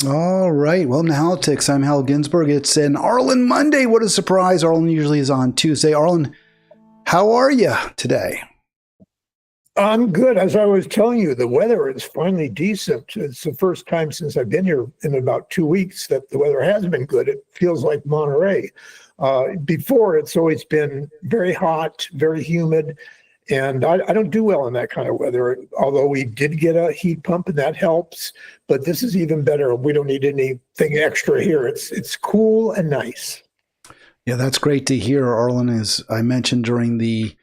All right. Welcome to Halitics. I'm Hal Ginsberg. It's an Arlen Monday. What a surprise. Arlen usually is on Tuesday. Arlen, how are you today? I'm good. As I was telling you, the weather is finally decent. It's the first time since I've been here in about 2 weeks that the weather has been good. It feels like Monterey. Before, it's always been very hot, very humid, and I don't do well in that kind of weather, although we did get a heat pump and that helps. But this is even better. We don't need anything extra here. It's cool and nice. Yeah, that's great to hear, Arlen. As I mentioned during the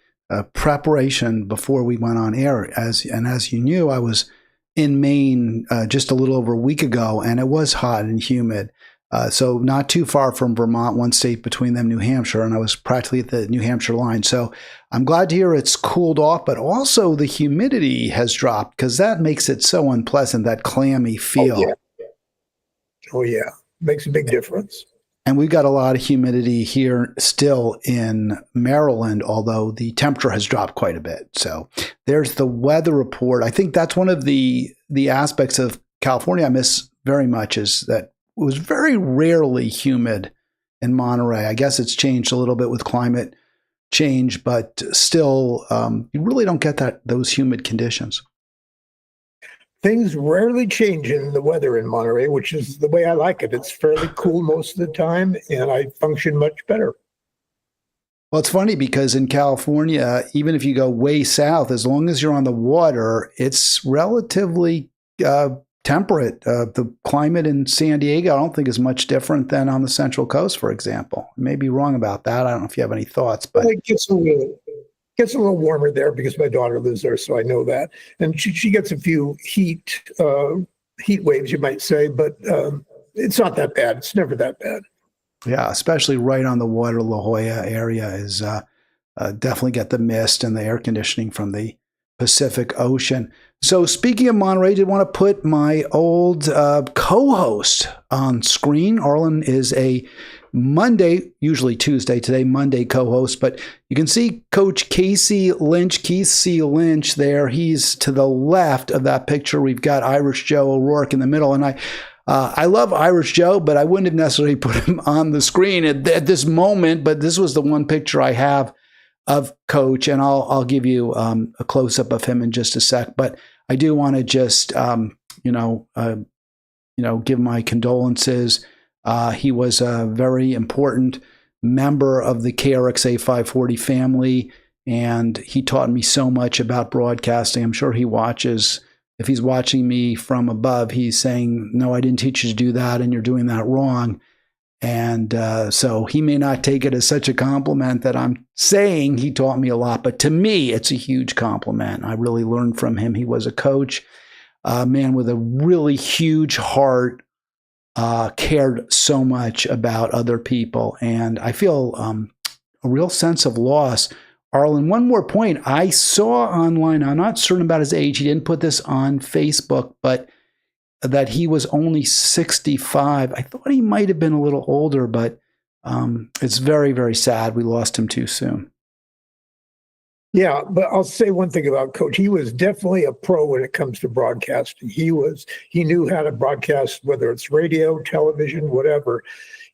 preparation before we went on air, as you knew, I was in Maine just a little over a week ago, and it was hot and humid. So not too far from Vermont, one state between them, New Hampshire, and I was practically at the New Hampshire line. So I'm glad to hear it's cooled off, but also the humidity has dropped because that makes it so unpleasant, that clammy feel. Oh, yeah. Makes a big difference. And we've got a lot of humidity here still in Maryland, although the temperature has dropped quite a bit. So there's the weather report. I think that's one of the aspects of California I miss very much, is that it was very rarely humid in Monterey. I guess it's changed a little bit with climate change, but still, you really don't get those humid conditions. Things rarely change in the weather in Monterey, which is the way I like it. It's fairly cool most of the time, and I function much better. Well, it's funny because in California, even if you go way south, as long as you're on the water, it's relatively temperate. The climate in San Diego, I don't think is much different than on the Central Coast, for example. I may be wrong about that. I don't know if you have any thoughts, but it gets a little warmer there because my daughter lives there, so I know that. And she gets a few heat waves, you might say, but it's not that bad. It's never that bad. Yeah, especially right on the water. La Jolla area is definitely get the mist and the air conditioning from the Pacific Ocean. So speaking of Monterey, I did want to put my old co-host on screen. Arlen is a Monday, usually Tuesday, today Monday co-host, but you can see Coach Casey Lynch, Keith C. Lynch there. He's to the left of that picture. We've got Irish Joe O'Rourke in the middle, and I love Irish Joe, but I wouldn't have necessarily put him on the screen at this moment, but this was the one picture I have of Coach, and I'll give you a close-up of him in just a sec. But I do want to just give my condolences. He was a very important member of the KRXA 540 family, and he taught me so much about broadcasting. I'm sure he watches. If he's watching me from above, he's saying, "No, I didn't teach you to do that, and you're doing that wrong." And so he may not take it as such a compliment that I'm saying he taught me a lot, but to me, it's a huge compliment. I really learned from him. He was a coach, a man with a really huge heart, cared so much about other people. And I feel a real sense of loss. Arlen, one more point. I saw online, I'm not certain about his age. He didn't put this on Facebook, but that he was only 65. I thought he might have been a little older, but it's very, very sad. We lost him too soon. Yeah, but I'll say one thing about Coach. He was definitely a pro when it comes to broadcasting. He knew how to broadcast, whether it's radio, television, whatever.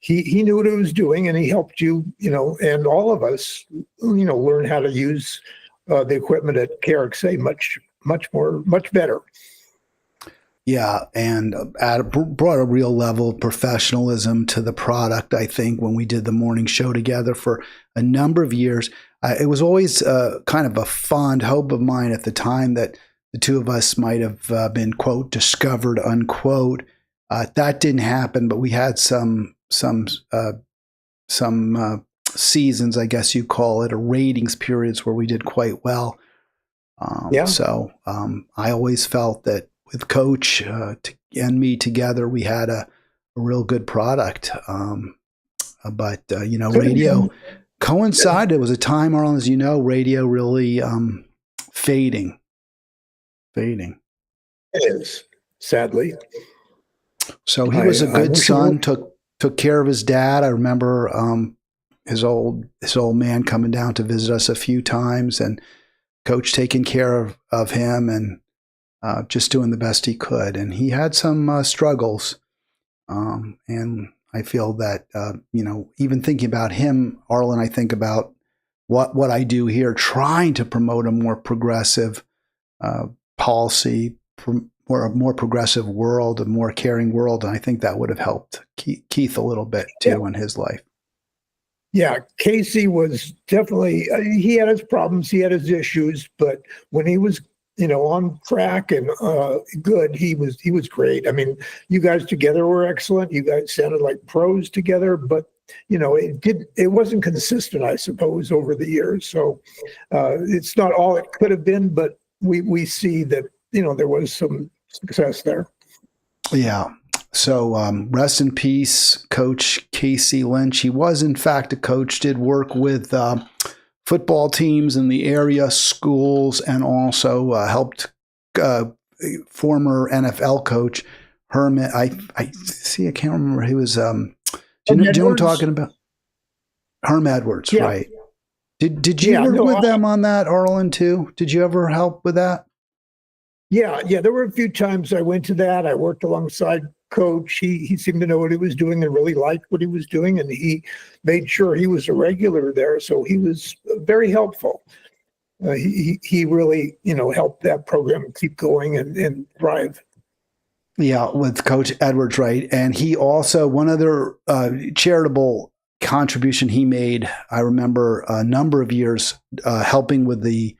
He knew what he was doing, and he helped you, and all of us, learn how to use the equipment at KRXA much better. Yeah, and brought a real level of professionalism to the product, I think, when we did the morning show together for a number of years. It was always kind of a fond hope of mine at the time that the two of us might have been, quote, discovered, unquote. That didn't happen, but we had some seasons, I guess you call it, or ratings periods where we did quite well. So I always felt that with Coach and me together, we had a real good product. But radio coincided. It was a time, Arlen, as you know, radio really fading. It is, sadly. So he was a good son, took care of his dad. I remember his old man coming down to visit us a few times, and Coach taking care of him and just doing the best he could. And he had some struggles And I feel that, even thinking about him, Arlen, I think about what I do here, trying to promote a more progressive policy, or a more progressive world, a more caring world. And I think that would have helped Keith a little bit too in his life. Yeah, Casey was definitely, he had his problems, he had his issues, but when he was, on track and good, he was great. I mean, you guys together were excellent. You guys sounded like pros together, but it wasn't consistent, I suppose, over the years. So it's not all it could have been, but we see that, there was some success there. Yeah. So rest in peace, Coach Casey Lynch. He was, in fact, a coach, did work with football teams in the area, schools, and also helped former NFL coach Herman. I can't remember. He was, do you know what I'm talking about? Herm Edwards, yeah. Right. Did you work with them on that, Arlen, too? Did you ever help with that? Yeah. There were a few times I went to that. I worked alongside Coach. He seemed to know what he was doing and really liked what he was doing, and he made sure he was a regular there. So he was very helpful. He really, helped that program keep going and thrive. Yeah, with Coach Edwards, right? And he also, one other charitable contribution he made, I remember a number of years helping with the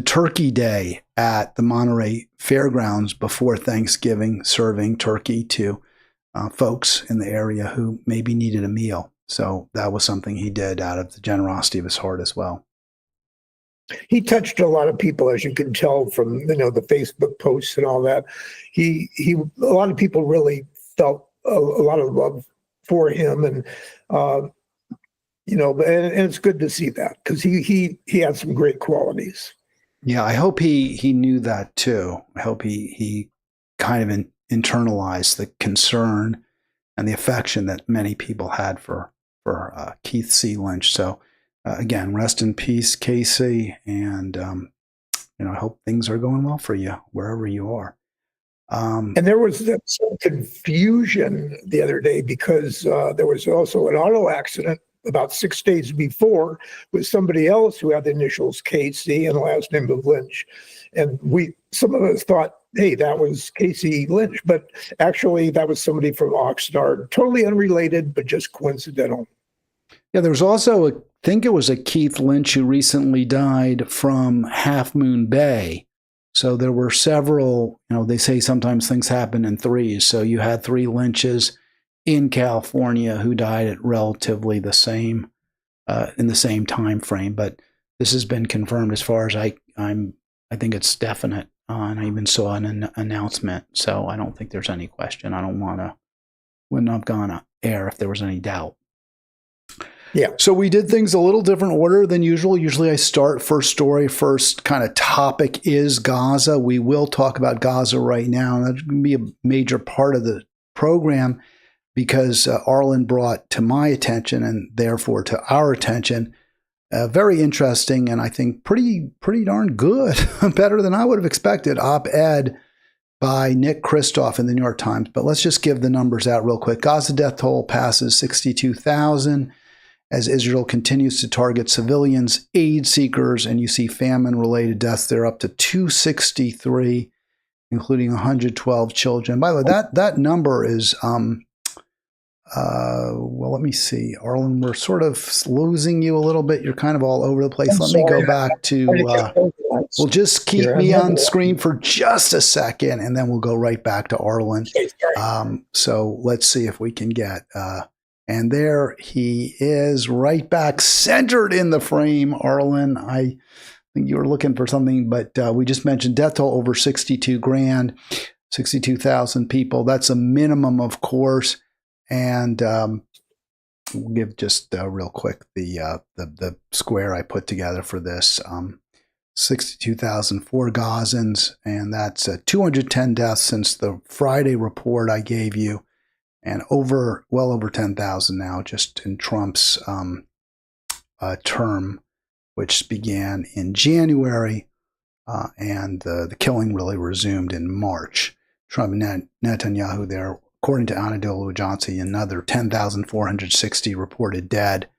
Turkey Day at the Monterey Fairgrounds before Thanksgiving, serving turkey to folks in the area who maybe needed a meal. So that was something he did out of the generosity of his heart as well. He touched a lot of people, as you can tell from the Facebook posts and all that. A lot of people really felt a lot of love for him, and and it's good to see that, because he had some great qualities. Yeah, I hope he knew that too. I hope he kind of internalized the concern and the affection that many people had for Keith C. Lynch. So again, rest in peace, Casey, and I hope things are going well for you wherever you are. And there was some confusion the other day, because there was also an auto accident about 6 days before with somebody else who had the initials KC and the last name of Lynch. And some of us thought, hey, that was Casey Lynch, but actually that was somebody from Oxnard, totally unrelated, but just coincidental. Yeah, there was also, I think it was a Keith Lynch who recently died from Half Moon Bay. So there were several, they say sometimes things happen in threes. So you had 3 Lynches in California who died at relatively the same, in the same time frame. But this has been confirmed as far as I think it's definite. And I even saw an announcement. So I don't think there's any question. I wouldn't have gone on air if there was any doubt. Yeah. So we did things a little different order than usual. Usually I start first story, first kind of topic is Gaza. We will talk about Gaza right now. And that's going to be a major part of the program, because Arlen brought to my attention, and therefore to our attention, very interesting and I think pretty darn good, better than I would have expected, op-ed by Nick Kristof in the New York Times. But let's just give the numbers out real quick. Gaza death toll passes 62,000 as Israel continues to target civilians, aid seekers, and you see famine-related deaths. They're up to 263, including 112 children. By the way, that number is well, let me see. Arlen, we're sort of losing you a little bit. You're kind of all over the place. Let me go back to, we'll just keep me on screen for just a second, and then we'll go right back to Arlen. So let's see if we can get, and there he is, right back centered in the frame, Arlen. I think you were looking for something, but we just mentioned death toll over 62,000, 62,000 people. That's a minimum, of course. And we'll give just real quick the square I put together for this. 62,000 for Gazans, and that's 210 deaths since the Friday report I gave you, and well over 10,000 now just in Trump's term, which began in January, and the killing really resumed in March. Trump and Netanyahu there according to Anti-Genocide, another 10,460 reported dead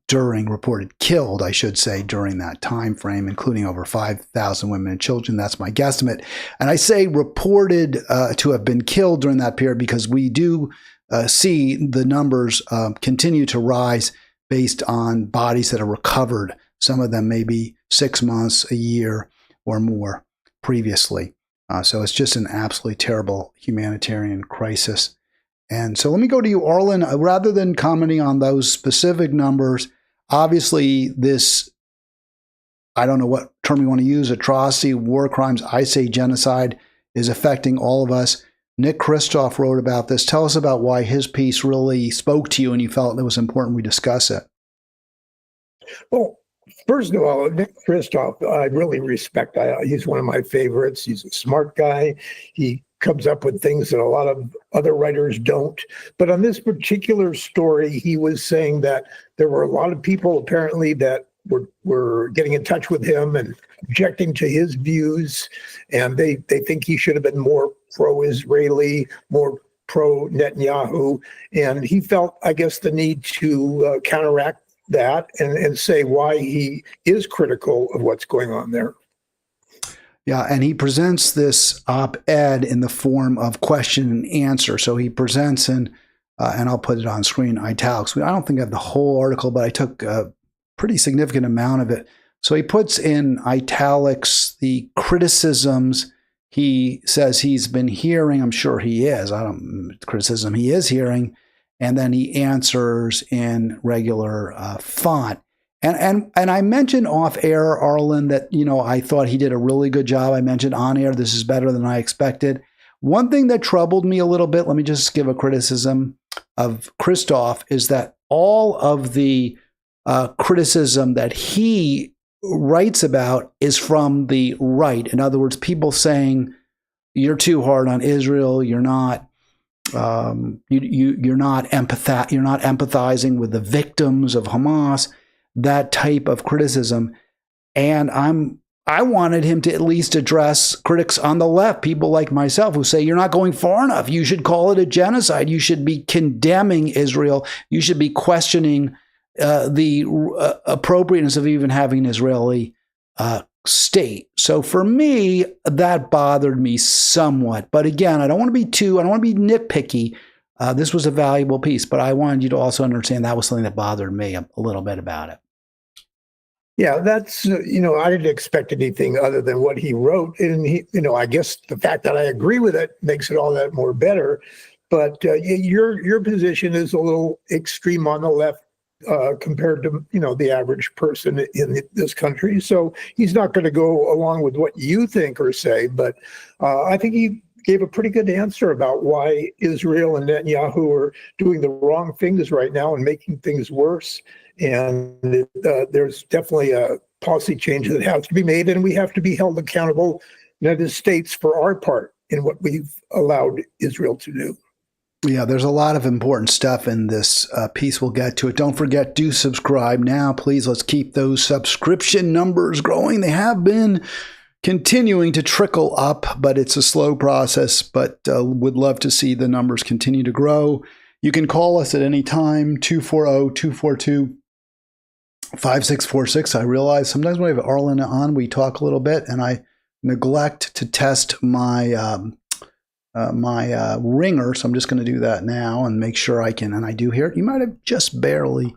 reported killed, I should say, during that time frame, including over 5,000 women and children. That's my guesstimate. And I say reported to have been killed during that period because we do see the numbers continue to rise based on bodies that are recovered. Some of them maybe 6 months, a year, or more previously. So it's just an absolutely terrible humanitarian crisis. And so let me go to you, Arlen. Rather than commenting on those specific numbers, obviously this, I don't know what term you want to use, atrocity, war crimes, I say genocide, is affecting all of us. Nick Kristof wrote about this. Tell us about why his piece really spoke to you and you felt it was important we discuss it. Well, first of all, Nick Kristof, I really respect. He's one of my favorites. He's a smart guy. He comes up with things that a lot of other writers don't. But on this particular story, he was saying that there were a lot of people apparently that were getting in touch with him and objecting to his views. And they think he should have been more pro-Israeli, more pro-Netanyahu. And he felt, I guess, the need to counteract that and say why he is critical of what's going on there. Yeah, and he presents this op-ed in the form of question and answer. So he presents and I'll put it on screen, italics. I don't think I have the whole article, but I took a pretty significant amount of it. So he puts in italics the criticisms he says he's been hearing. I'm sure he is. Criticism he is hearing. And then he answers in regular font. And I mentioned off air, Arlen, that, I thought he did a really good job. I mentioned on air, this is better than I expected. One thing that troubled me a little bit, let me just give a criticism of Kristof, is that all of the criticism that he writes about is from the right. In other words, people saying you're too hard on Israel, you're not you're not empathizing with the victims of Hamas. That type of criticism. And I wanted him to at least address critics on the left, people like myself who say you're not going far enough. You should call it a genocide. You should be condemning Israel. You should be questioning the appropriateness of even having an Israeli state. So for me, that bothered me somewhat. But again, I don't want to be nitpicky. This was a valuable piece, but I wanted you to also understand that was something that bothered me a little bit about it. Yeah, that's, I didn't expect anything other than what he wrote. And he, I guess the fact that I agree with it makes it all that more better. But your position is a little extreme on the left compared to, the average person in this country. So he's not going to go along with what you think or say. But I think he gave a pretty good answer about why Israel and Netanyahu are doing the wrong things right now and making things worse. And there's definitely a policy change that has to be made, and we have to be held accountable, United States, for our part in what we've allowed Israel to do. Yeah, there's a lot of important stuff in this piece. We'll get to it. Don't forget, do subscribe now, please. Let's keep those subscription numbers growing. They have been continuing to trickle up, but it's a slow process, but would love to see the numbers continue to grow. You can call us at any time, 240-242-5646. I realize sometimes when I have Arlen on, we talk a little bit, and I neglect to test my my ringer, so I'm just going to do that now and make sure I can, and I do hear it. You might have just barely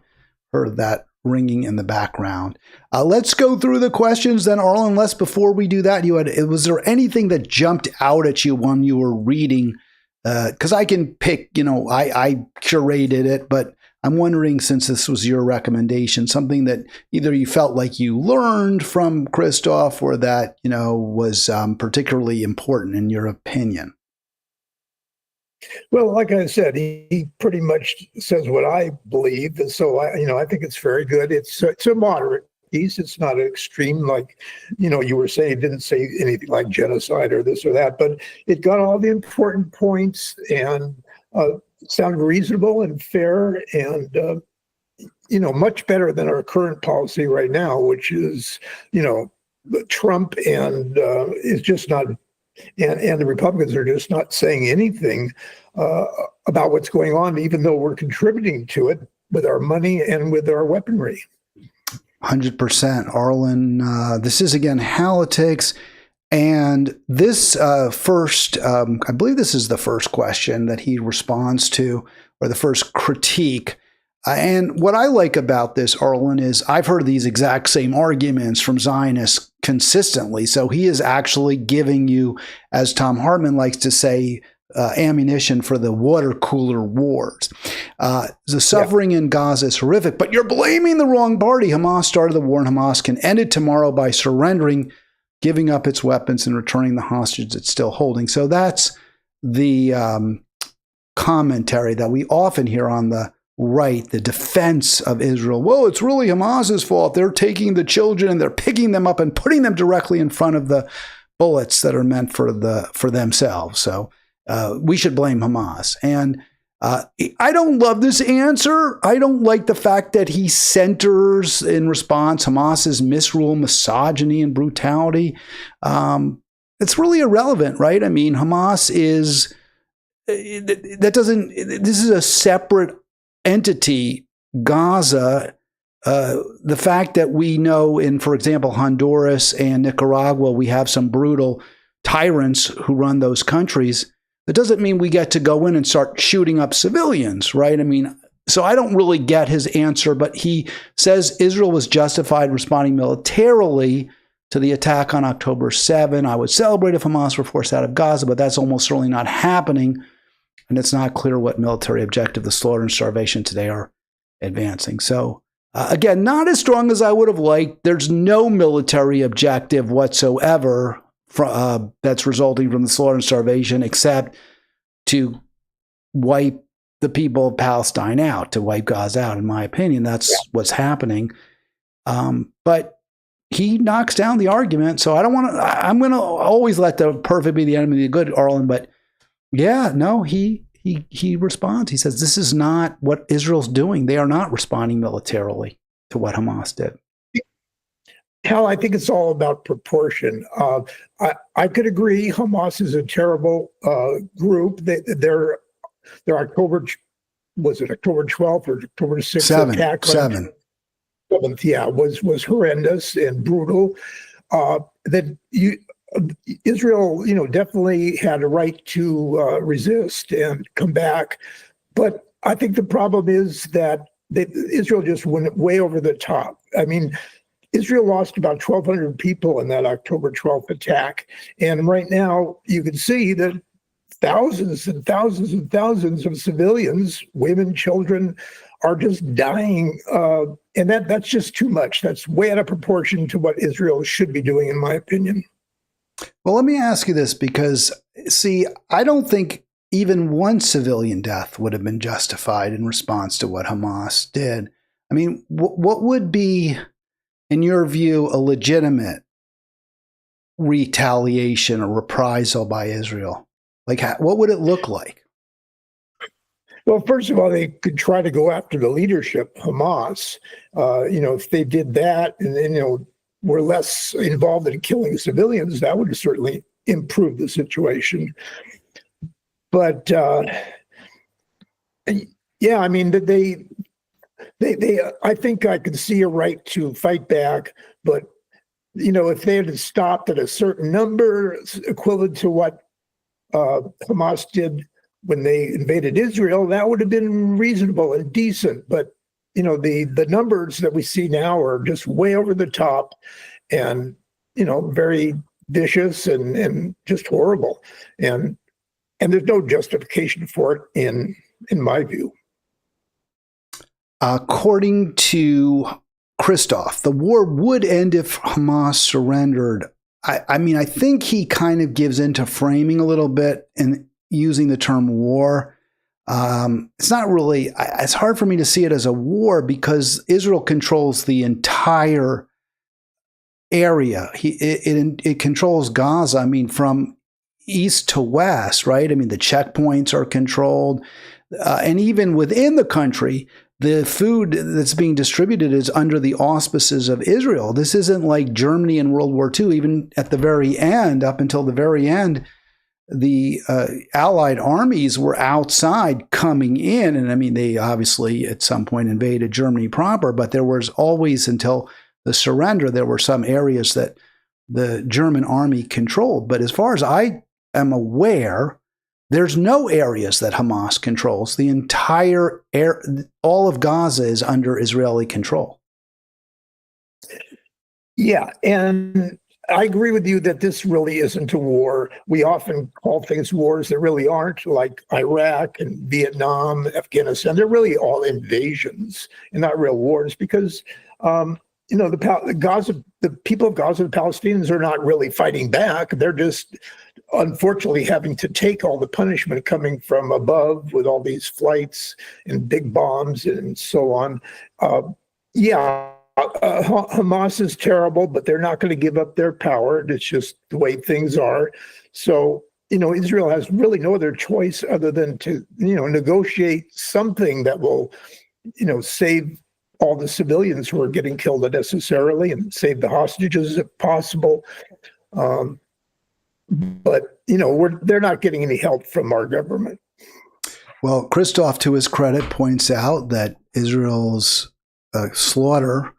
heard that ringing in the background. Let's go through the questions then, Arlen. Before we do that, was there anything that jumped out at you when you were reading? Because I can pick, I curated it, but I'm wondering, since this was your recommendation, something that either you felt like you learned from Kristof or that, was particularly important in your opinion. Well, like I said, he pretty much says what I believe. And so, I think it's very good. It's a moderate piece. It's not extreme, like, you were saying, it didn't say anything like genocide or this or that, but it got all the important points and sounded reasonable and fair and, much better than our current policy right now, which is, Trump and is just not, and the Republicans are just not saying anything about what's going on, even though we're contributing to it with our money and with our weaponry. 100%. Arlen, this is again Halitics. And this first, I believe this is the first question that he responds to, or the first critique. And what I like about this, Arlen, is I've heard these exact same arguments from Zionists consistently. So he is actually giving you, as Tom Hartman likes to say, ammunition for the water cooler wars. The suffering in Gaza is horrific, but you're blaming the wrong party. Hamas started the war, and Hamas can end it tomorrow by surrendering, giving up its weapons, and returning the hostages it's still holding. So that's the commentary that we often hear on the right, the defense of Israel. Well, it's really Hamas's fault. They're taking the children and they're picking them up and putting them directly in front of the bullets that are meant for themselves. So we should blame Hamas. And I don't love this answer. I don't like the fact that he centers in response Hamas's misrule, misogyny, and brutality. It's really irrelevant, right? I mean, Hamas is this is a separate entity. Gaza, the fact that we know in, for example, Honduras and Nicaragua, we have some brutal tyrants who run those countries. That doesn't mean we get to go in and start shooting up civilians, right? I mean, so I don't really get his answer, but he says Israel was justified responding militarily to the attack on October 7. I would celebrate if Hamas were forced out of Gaza, but that's almost certainly not happening. And it's not clear what military objective the slaughter and starvation today are advancing. So again, not as strong as I would have liked. There's no military objective whatsoever that's resulting from the slaughter and starvation, except to wipe the people of Palestine out, to wipe Gaza out. In my opinion, that's what's happening. But he knocks down the argument. So I don't want to. I'm going to always let the perfect be the enemy of the good, Arlen. But yeah, no, he responds. He says this is not what Israel's doing. They are not responding militarily to what Hamas did. Hal, I think it's all about proportion. I could agree Hamas is a terrible group. Their October 12th or October 6th attack? 7th, yeah, was horrendous and brutal. Israel, definitely had a right to resist and come back. But I think the problem is that Israel just went way over the top. I mean, Israel lost about 1,200 people in that October 12th attack. And right now, you can see that thousands and thousands and thousands of civilians, women, children, are just dying. And that's just too much. That's way out of proportion to what Israel should be doing, in my opinion. Well, let me ask you this, because, see, I don't think even one civilian death would have been justified in response to what Hamas did. I mean, what would be, in your view, a legitimate retaliation or reprisal by Israel? Like, what would it look like? Well, first of all, they could try to go after the leadership, Hamas. If they did that and were less involved in killing civilians, that would certainly improve the situation. But yeah, I mean, they I think I could see a right to fight back, but if they had stopped at a certain number equivalent to what Hamas did when they invaded Israel, that would have been reasonable and decent. But the numbers that we see now are just way over the top, and very vicious and just horrible, and there's no justification for it in my view. According to Kristof, the war would end if Hamas surrendered. I mean, I think he kind of gives into framing a little bit and using the term war. It's not really, it's hard for me to see it as a war because Israel controls the entire area. It controls Gaza, I mean, from east to west, right? I mean, the checkpoints are controlled. And even within the country, the food that's being distributed is under the auspices of Israel. This isn't like Germany in World War II. Even at the very end, up until the very end, the Allied armies were outside coming in. And I mean, they obviously at some point invaded Germany proper, but there was always, until the surrender, there were some areas that the German army controlled. But as far as I am aware, there's no areas that Hamas controls. The entire all of Gaza is under Israeli control. Yeah, and I agree with you that this really isn't a war. We often call things wars that really aren't, like Iraq and Vietnam, Afghanistan. They're really all invasions and not real wars, because the people of Gaza, the Palestinians, are not really fighting back. They're just, unfortunately, having to take all the punishment coming from above with all these flights and big bombs and so on. Hamas is terrible, but they're not going to give up their power. It's just the way things are. So, Israel has really no other choice other than to, negotiate something that will, save all the civilians who are getting killed unnecessarily and save the hostages if possible. But they're not getting any help from our government. Well, Kristof, to his credit, points out that Israel's slaughter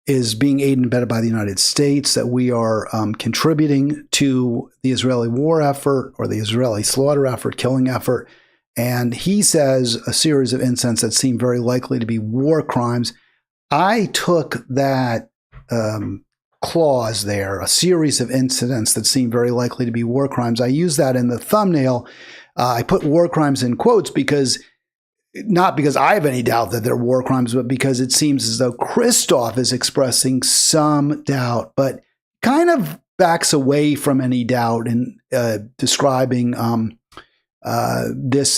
is being aided and abetted by the United States, that we are contributing to the Israeli war effort, or the Israeli slaughter effort, killing effort. And he says a series of incidents that seem very likely to be war crimes. I took that clause there, a series of incidents that seem very likely to be war crimes. I use that in the thumbnail. I put war crimes in quotes not because I have any doubt that they're war crimes, but because it seems as though Kristof is expressing some doubt, but kind of backs away from any doubt in describing this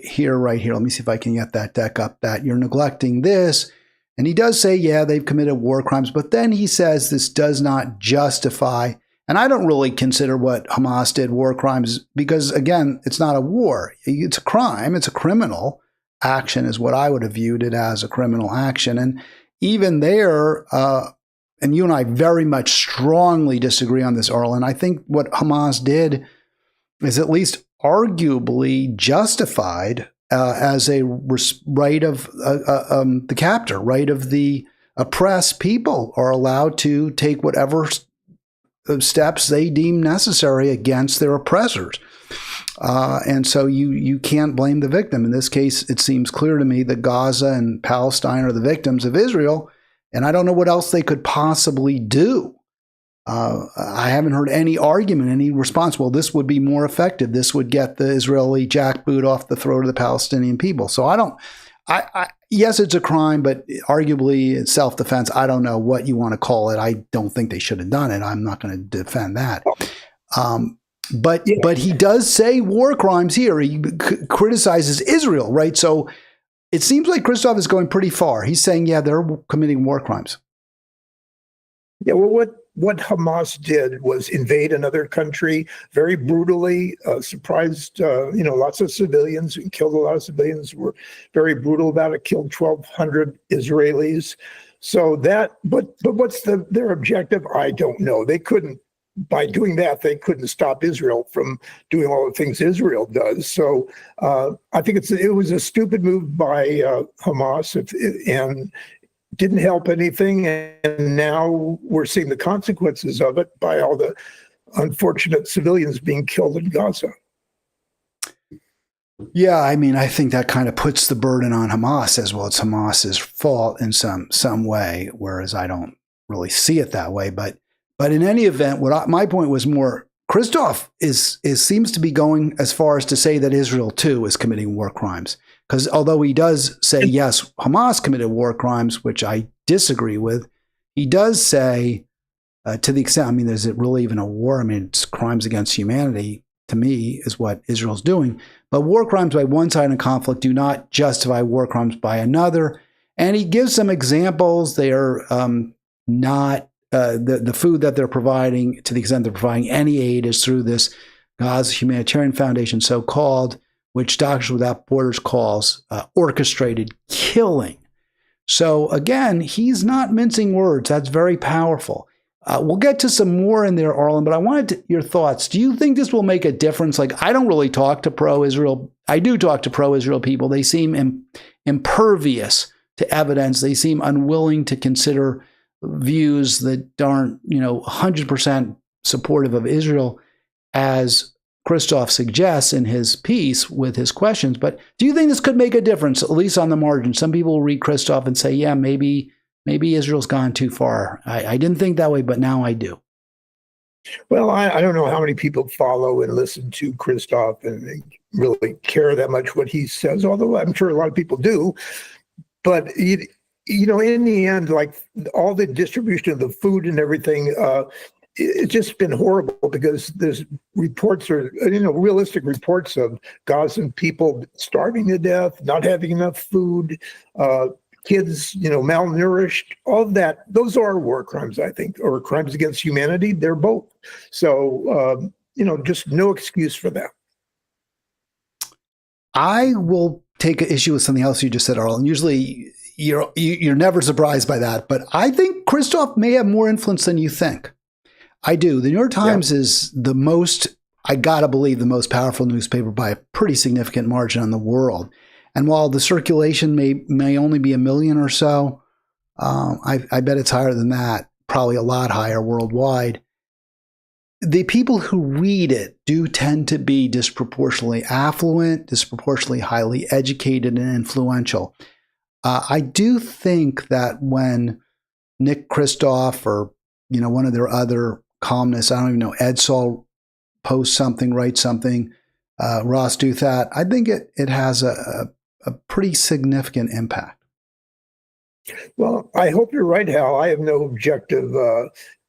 here, right here. Let me see if I can get that deck up, that you're neglecting this. And he does say, yeah, they've committed war crimes, but then he says this does not justify. And I don't really consider what Hamas did war crimes because, again, it's not a war. It's a crime. It's a criminal action is what I would have viewed it as, a criminal action. And even there, and you and I very much strongly disagree on this, Arlen, I think what Hamas did is at least arguably justified as a right of the captor, right of the oppressed people are allowed to take whatever steps they deem necessary against their oppressors. And so you can't blame the victim. In this case, it seems clear to me that Gaza and Palestine are the victims of Israel, and I don't know what else they could possibly do. I haven't heard any argument, any response. Well, this would be more effective. This would get the Israeli jackboot off the throat of the Palestinian people. So yes, it's a crime, but arguably it's self-defense. I don't know what you want to call it. I don't think they should have done it. I'm not going to defend that. But he does say war crimes here. He criticizes Israel, right? So it seems like Kristof is going pretty far. He's saying, yeah, they're committing war crimes. Yeah, well, what Hamas did was invade another country very brutally, surprised, lots of civilians, and killed a lot of civilians, were very brutal about it, killed 1,200 Israelis. So but what's their objective? I don't know. They couldn't. By doing that, they couldn't stop Israel from doing all the things Israel does. So I think it was a stupid move by Hamas and didn't help anything. And now we're seeing the consequences of it by all the unfortunate civilians being killed in Gaza. Yeah, I mean, I think that kind of puts the burden on Hamas as well. It's Hamas's fault in some way, whereas I don't really see it that way. But in any event, my point was more, Kristof seems to be going as far as to say that Israel too is committing war crimes. Because although he does say, yes, Hamas committed war crimes, which I disagree with, he does say, to the extent, I mean, is it really even a war? I mean, it's crimes against humanity, to me, is what Israel's doing. But war crimes by one side in a conflict do not justify war crimes by another. And he gives some examples. They are not the food that they're providing, to the extent they're providing any aid, is through this Gaza Humanitarian Foundation, so-called, which Doctors Without Borders calls orchestrated killing. So again, he's not mincing words. That's very powerful. We'll get to some more in there, Arlen, but I wanted your thoughts. Do you think this will make a difference? Like, I don't really talk to pro-Israel. I do talk to pro-Israel people. They seem impervious to evidence. They seem unwilling to consider views that aren't, 100% supportive of Israel, as Kristof suggests in his piece with his questions. But do you think this could make a difference, at least on the margin? Some people will read Kristof and say, yeah, maybe Israel's gone too far. I didn't think that way, but now I do. Well, I don't know how many people follow and listen to Kristof and they really care that much what he says, although I'm sure a lot of people do. But, in the end, like all the distribution of the food and everything, it's just been horrible because there's reports or, realistic reports of Gazan people starving to death, not having enough food, kids, malnourished, all of that. Those are war crimes, I think, or crimes against humanity. They're both. So, just no excuse for that. I will take issue with something else you just said, Arlen. Usually you're never surprised by that, but I think Kristof may have more influence than you think. I do. The New York Times is the most, I gotta believe, the most powerful newspaper by a pretty significant margin in the world. And while the circulation may only be 1 million or so, I bet it's higher than that, probably a lot higher worldwide. The people who read it do tend to be disproportionately affluent, disproportionately highly educated and influential. I do think that when Nick Kristof or one of their other columnists, I don't even know, Ed Saul posts something, writes something, Ross Douthat, I think it has a pretty significant impact. Well, I hope you're right, Hal. I have no objective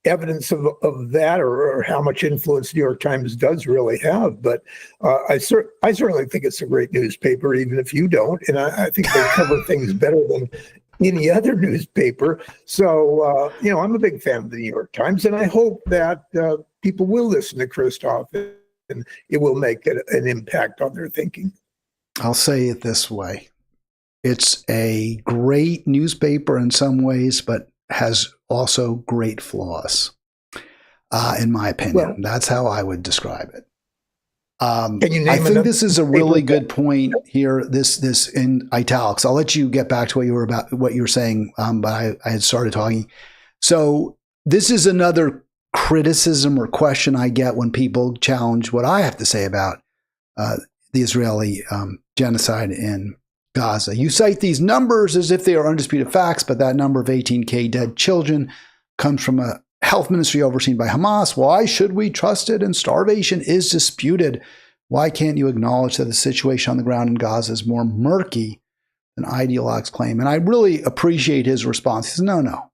evidence of that or how much influence New York Times does really have. But I certainly think it's a great newspaper, even if you don't. And I think they cover things better than any other newspaper. So, I'm a big fan of the New York Times, and I hope that people will listen to Kristof and it will make an impact on their thinking. I'll say it this way. It's a great newspaper in some ways, but has also great flaws, in my opinion. Well, that's how I would describe it. Can you name I think this is a really good point here. This in italics. I'll let you get back to what you were saying, but I had started talking. So this is another criticism or question I get when people challenge what I have to say about the Israeli genocide in Gaza. You cite these numbers as if they are undisputed facts, but that number of 18K dead children comes from a health ministry overseen by Hamas. Why should we trust it? And starvation is disputed. Why can't you acknowledge that the situation on the ground in Gaza is more murky than ideologues claim? And I really appreciate his response. He says, no.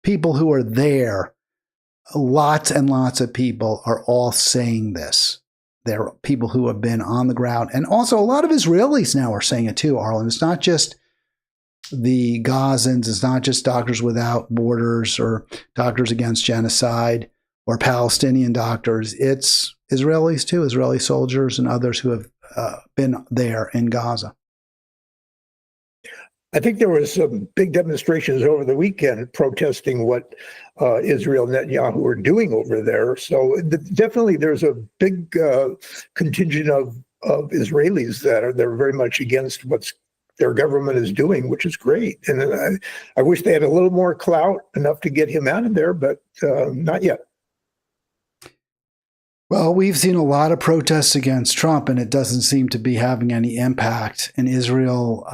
People who are there, lots and lots of people are all saying this. There are people who have been on the ground. And also a lot of Israelis now are saying it too, Arlen. It's not just the Gazans. It's not just Doctors Without Borders or Doctors Against Genocide or Palestinian doctors. It's Israelis too, Israeli soldiers and others who have been there in Gaza. I think there was some big demonstrations over the weekend protesting what Israel Netanyahu are doing over there. So definitely there's a big contingent of Israelis that they're very much against what their government is doing, which is great. And I wish they had a little more clout, enough to get him out of there, but not yet. Well, we've seen a lot of protests against Trump, and it doesn't seem to be having any impact in Israel.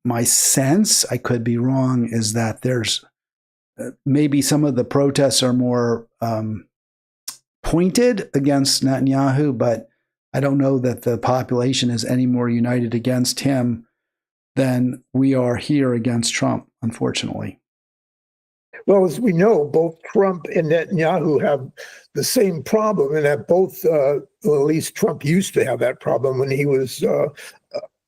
My sense, I could be wrong, is that there's maybe some of the protests are more pointed against Netanyahu, but I don't know that the population is any more united against him than we are here against Trump, unfortunately. Well, as we know, both Trump and Netanyahu have the same problem, and that both, well, at least Trump used to have that problem when he was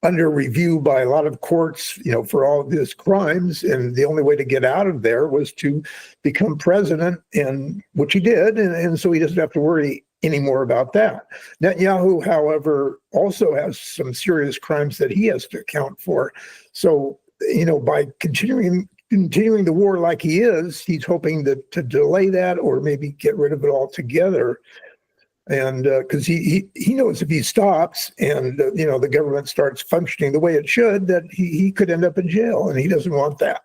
under review by a lot of courts, for all of his crimes. And the only way to get out of there was to become president, and which he did. And so he doesn't have to worry anymore about that. Netanyahu, however, also has some serious crimes that he has to account for. So, by continuing continuing the war like he is, he's hoping to delay that or maybe get rid of it altogether. And because he knows if he stops and the government starts functioning the way it should, that he could end up in jail, and he doesn't want that.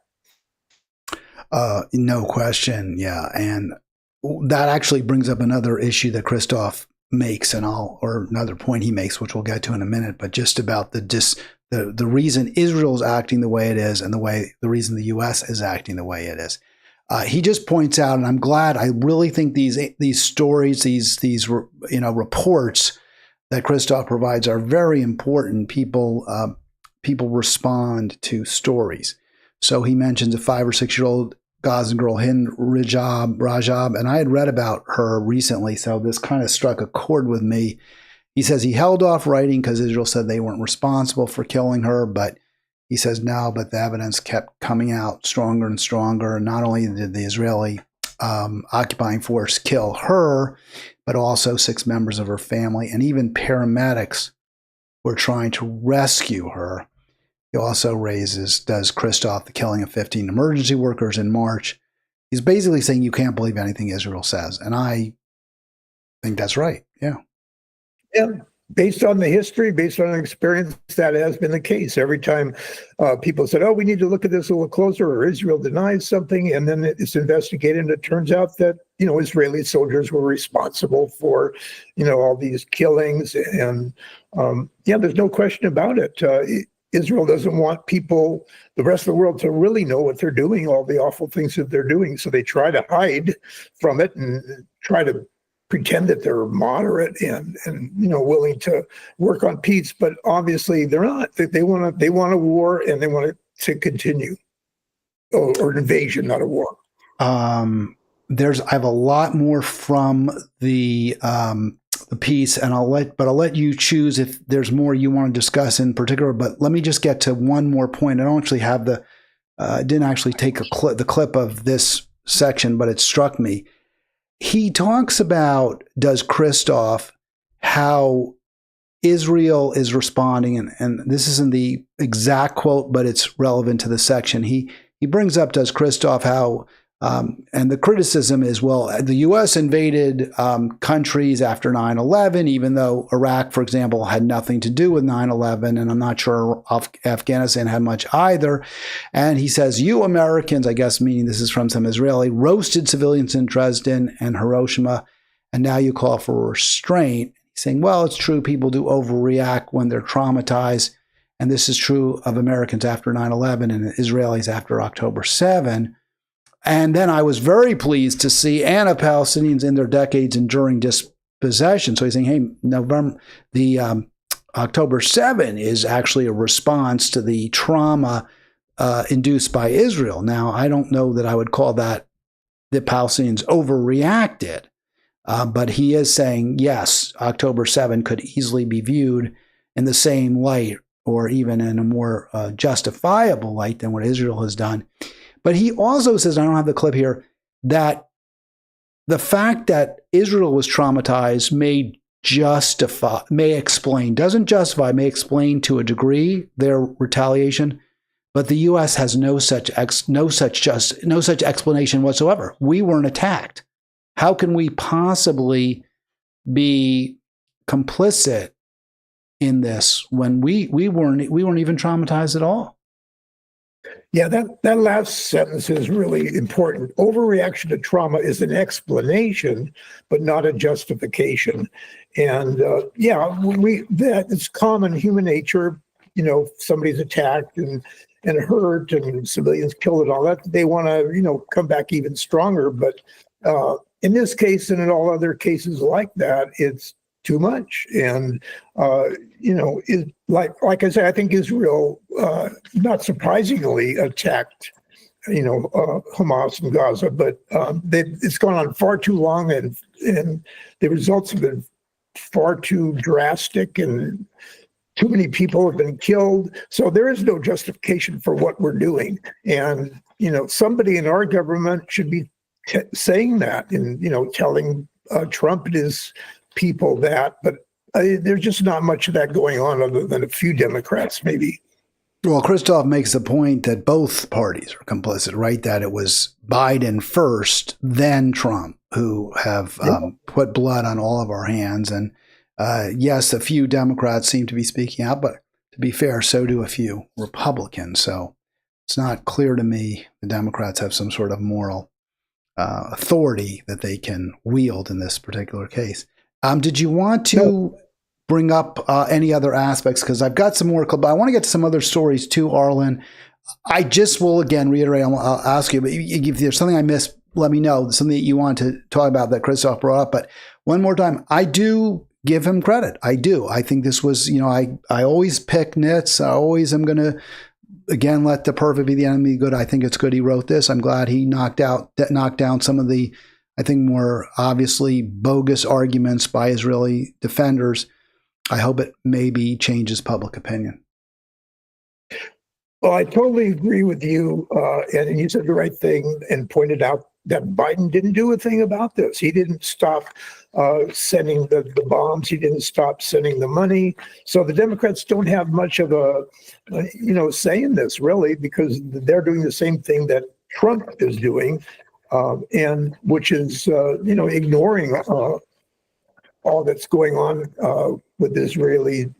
No question, yeah, and that actually brings up another issue that Kristof makes, or another point he makes, which we'll get to in a minute. But just about the reason Israel is acting the way it is, and the reason the U.S. is acting the way it is. He just points out, and I'm glad. I really think these stories, these reports that Kristof provides are very important. People respond to stories. So he mentions a 5 or 6 year old Gazan girl, Hind Rajab, and I had read about her recently, so this kind of struck a chord with me. He says he held off writing because Israel said they weren't responsible for killing her, but he says no, but the evidence kept coming out stronger and stronger. And not only did the Israeli occupying force kill her, but also 6 members of her family, and even paramedics were trying to rescue her. He also does Kristof the killing of 15 emergency workers in March. He's basically saying you can't believe anything Israel says. And I think that's right. Yeah. Yeah. Based on the history, based on experience, that has been the case. Every time people said, oh, we need to look at this a little closer, or Israel denies something, and then it's investigated, and it turns out that, Israeli soldiers were responsible for, all these killings. And there's no question about it. Israel doesn't want the rest of the world, to really know what they're doing, all the awful things that they're doing. So they try to hide from it and try to pretend that they're moderate and willing to work on peace. But obviously they're not. They want a war, and they want it to continue, or an invasion, not a war. I have a lot more from the piece, and I'll let you choose if there's more you want to discuss in particular. But let me just get to one more point. I don't actually have didn't actually take the clip of this section, but it struck me. He talks about, does Kristof, how Israel is responding, and this isn't the exact quote, but it's relevant to the section. He brings up, does Kristof, how and the criticism is, well, the U.S. invaded countries after 9/11, even though Iraq, for example, had nothing to do with 9/11, and I'm not sure Afghanistan had much either. And he says, you Americans, I guess meaning this is from some Israeli, roasted civilians in Dresden and Hiroshima, and now you call for restraint. He's saying, well, it's true, people do overreact when they're traumatized, and this is true of Americans after 9/11 and Israelis after October 7. And then I was very pleased to see Anna Palestinians in their decades enduring dispossession. So he's saying, hey, October 7 is actually a response to the trauma induced by Israel. Now, I don't know that I would call that the Palestinians overreacted, but he is saying, yes, October 7 could easily be viewed in the same light, or even in a more justifiable light than what Israel has done. But he also says, I don't have the clip here, that the fact that Israel was traumatized may explain to a degree their retaliation, but the U.S. has no such explanation whatsoever. We weren't attacked. How can we possibly be complicit in this when we weren't even traumatized at all? Yeah, that last sentence is really important. Overreaction to trauma is an explanation, but not a justification. And that it's common human nature. Somebody's attacked and hurt, and civilians killed and all that. They want to come back even stronger. But in this case, and in all other cases like that, it's too much. And like I said, I think Israel, not surprisingly, attacked Hamas in Gaza, but it's gone on far too long, and the results have been far too drastic, and too many people have been killed. So there is no justification for what we're doing. And somebody in our government should be saying that, and telling Trump and his people that, but there's just not much of that going on, other than a few Democrats maybe. Well, Kristof makes the point that both parties are complicit, right? That it was Biden first, then Trump, who have put blood on all of our hands. And yes, a few Democrats seem to be speaking out, but to be fair, so do a few Republicans. So it's not clear to me the Democrats have some sort of moral authority that they can wield in this particular case. Did you want to bring up any other aspects? Because I've got some more, but I want to get to some other stories too, Arlen. I just will again reiterate, I'll ask you, but if there's something I missed, let me know. Something that you want to talk about that Kristof brought up. But one more time, I do give him credit. I do. I think this was, I always pick nits. I always am going to, again, let the perfect be the enemy of good. I think it's good he wrote this. I'm glad he knocked down some of the, I think, more obviously bogus arguments by Israeli defenders. I hope it maybe changes public opinion. Well, I totally agree with you. And you said the right thing and pointed out that Biden didn't do a thing about this. He didn't stop sending the bombs. He didn't stop sending the money. So the Democrats don't have much of a, say in this, really, because they're doing the same thing that Trump is doing, and which is, ignoring all that's going on with Israeli,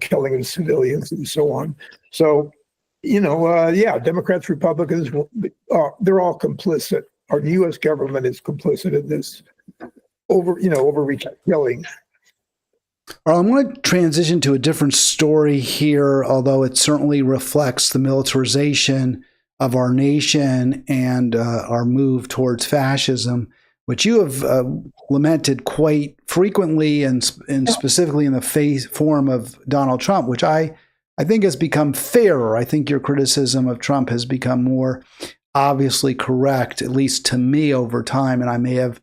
killing of civilians and so on. So, Democrats, Republicans, they're all complicit. Our U.S. government is complicit in this overreach killing. I want to transition to a different story here, although it certainly reflects the militarization of our nation and our move towards fascism, which you have lamented quite frequently and specifically in the form of Donald Trump, which I think has become fairer. I think your criticism of Trump has become more obviously correct, at least to me over time, and I may have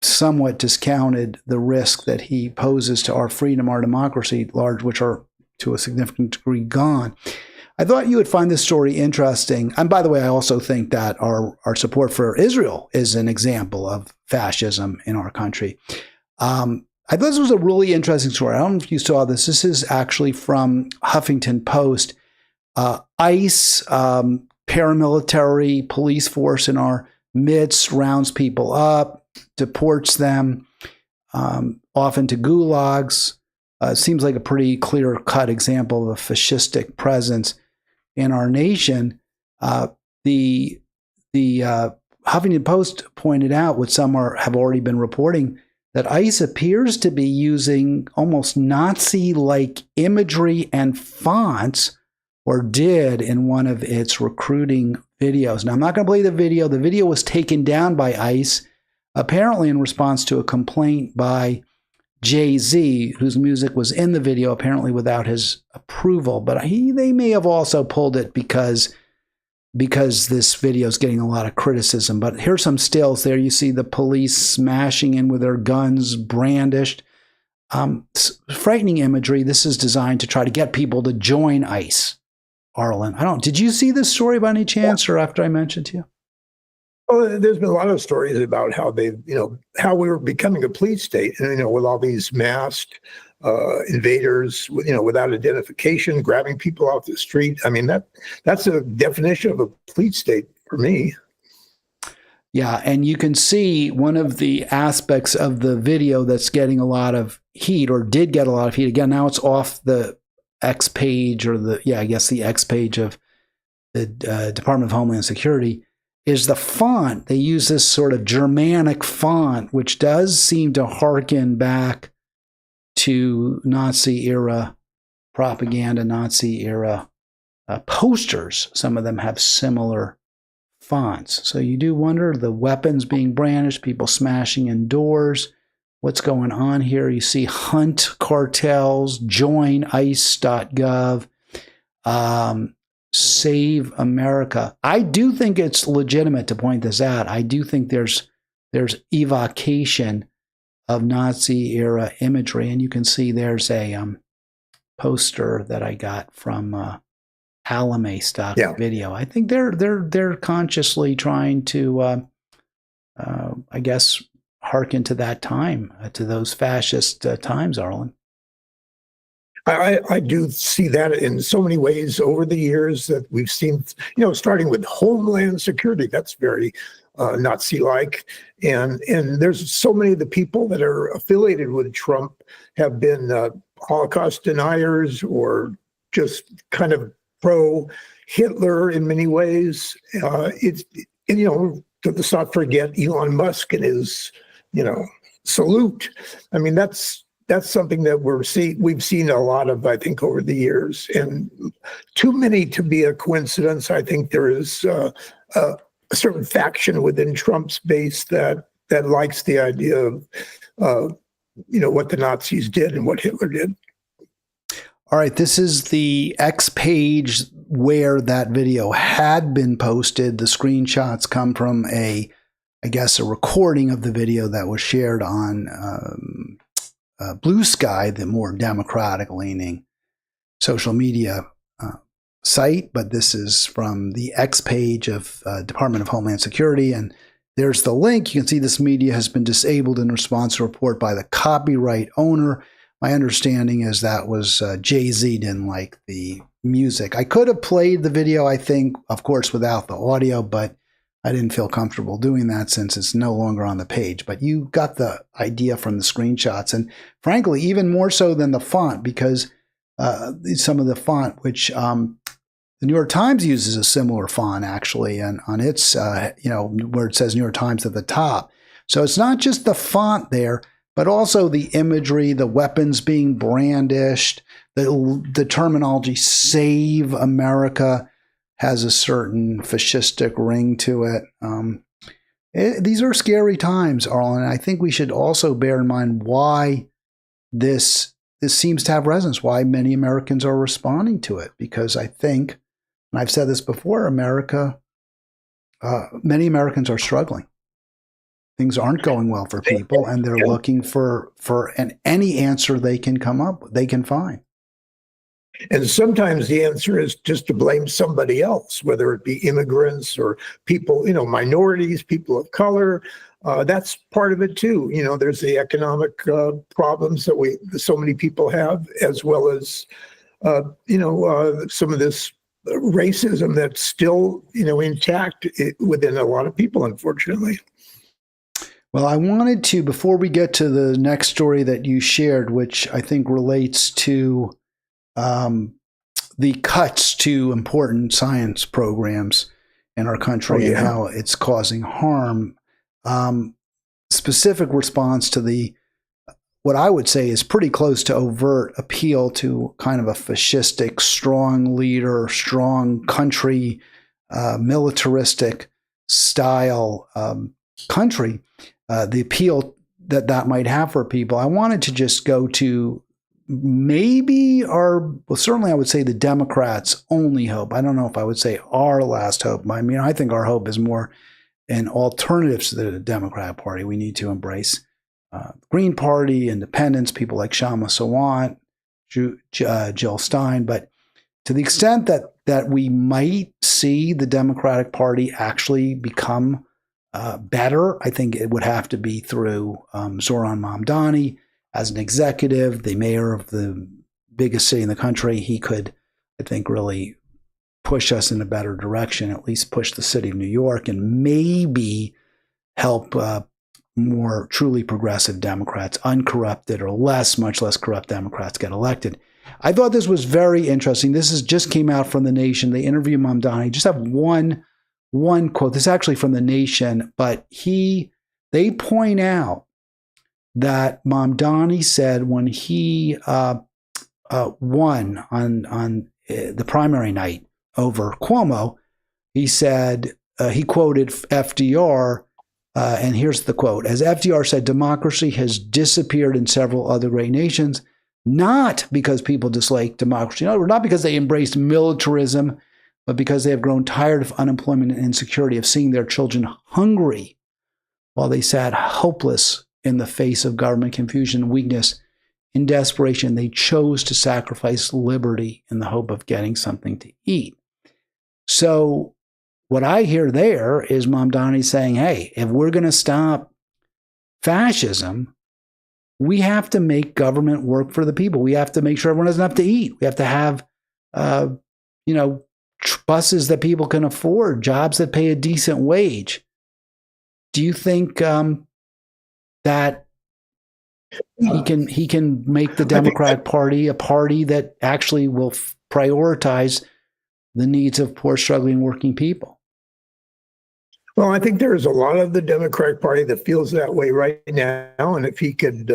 somewhat discounted the risk that he poses to our freedom, our democracy at large, which are to a significant degree gone. I thought you would find this story interesting. And by the way, I also think that our support for Israel is an example of fascism in our country. I thought this was a really interesting story. I don't know if you saw this. This is actually from Huffington Post. ICE, paramilitary police force in our midst, rounds people up, deports them, often to gulags. Seems like a pretty clear-cut example of a fascistic presence in our nation. The Huffington Post pointed out, what some have already been reporting, that ICE appears to be using almost Nazi-like imagery and fonts, or did in one of its recruiting videos. Now, I'm not going to play the video. The video was taken down by ICE, apparently in response to a complaint by Jay-Z, whose music was in the video, apparently without his approval. But they may have also pulled it because this video is getting a lot of criticism. But here's some stills there. You see the police smashing in with their guns brandished. Frightening imagery. This is designed to try to get people to join ICE. Arlen, did you see this story by any chance, or after I mentioned to you? Well, there's been a lot of stories about how how we were becoming a police state, and with all these masked invaders, without identification, grabbing people off the street. I mean, that's a definition of a police state for me. Yeah, and you can see one of the aspects of the video that's getting a lot of heat, or did get a lot of heat. Again, now it's off the X page, or the X page of the Department of Homeland Security, is the font. They use this sort of Germanic font, which does seem to harken back to Nazi-era propaganda, Nazi-era posters. Some of them have similar fonts. So you do wonder, the weapons being brandished, people smashing in doors. What's going on here? You see hunt cartels, join ice.gov, Save America. I do think it's legitimate to point this out. I do think there's evocation of Nazi-era imagery, and you can see there's a poster that I got from Alame stock video. I think they're consciously trying to, I guess, hearken to that time, to those fascist times, Arlen. I do see that in so many ways over the years that we've seen, starting with Homeland Security. That's very Nazi-like. And there's so many of the people that are affiliated with Trump have been Holocaust deniers or just kind of pro-Hitler in many ways. Let's not forget Elon Musk and his, salute. I mean, that's something that we've seen a lot of, I think, over the years, and too many to be a coincidence. I think there is a certain faction within Trump's base that likes the idea of, what the Nazis did and what Hitler did. All right, this is the X page where that video had been posted. The screenshots come from a recording of the video that was shared on Blue Sky, the more democratic-leaning social media site. But this is from the X page of Department of Homeland Security, and there's the link. You can see this media has been disabled in response to a report by the copyright owner. My understanding is that was Jay-Z didn't like the music. I could have played the video, I think, of course, without the audio, but I didn't feel comfortable doing that since it's no longer on the page. But you got the idea from the screenshots, and frankly, even more so than the font, because some of the font, which the New York Times uses a similar font actually, and on its where it says New York Times at the top. So it's not just the font there, but also the imagery, the weapons being brandished, the terminology "Save America" has a certain fascistic ring to it. These are scary times, Arlen, and I think we should also bear in mind why this seems to have resonance, why many Americans are responding to it. Because I think, and I've said this before, many Americans are struggling. Things aren't going well for people, and they're looking for any answer they can find. And sometimes the answer is just to blame somebody else, whether it be immigrants or people, minorities, people of color. That's part of it too. There's the economic problems that so many people have, as well as, some of this racism that's still, intact within a lot of people, unfortunately. Well, I wanted to, before we get to the next story that you shared, which I think relates to the cuts to important science programs in our country and how it's causing harm, specific response to what I would say is pretty close to overt appeal to kind of a fascistic, strong leader, strong country, militaristic style country. The appeal that might have for people. I wanted to just go to certainly I would say the Democrats' only hope. I don't know if I would say our last hope. I mean, I think our hope is more an alternative to the Democratic Party. We need to embrace the Green Party, independents, people like Shama Sawant, Jill Stein. But to the extent that we might see the Democratic Party actually become better, I think it would have to be through Zoran Mamdani as an executive, the mayor of the biggest city in the country. He could, I think, really push us in a better direction, at least push the city of New York, and maybe help more truly progressive Democrats, uncorrupted or much less corrupt Democrats get elected. I thought this was very interesting. This just came out from The Nation. They interview Mamdani. Just have one quote. This is actually from The Nation, but they point out that Mamdani said when he won on the primary night over Cuomo, he said, he quoted FDR, and here's the quote. As FDR said, democracy has disappeared in several other great nations, not because people dislike democracy, not because they embraced militarism, but because they have grown tired of unemployment and insecurity, of seeing their children hungry while they sat hopeless in the face of government confusion and weakness. In desperation, they chose to sacrifice liberty in the hope of getting something to eat. So what I hear there is Mamdani saying, hey, if we're going to stop fascism, we have to make government work for the people. We have to make sure everyone doesn't have to eat. We have to have, buses that people can afford, jobs that pay a decent wage. Do you think that he can make the Democratic Party a party that actually will prioritize the needs of poor, struggling, working people? Well, I think there's a lot of the Democratic Party that feels that way right now, and if he could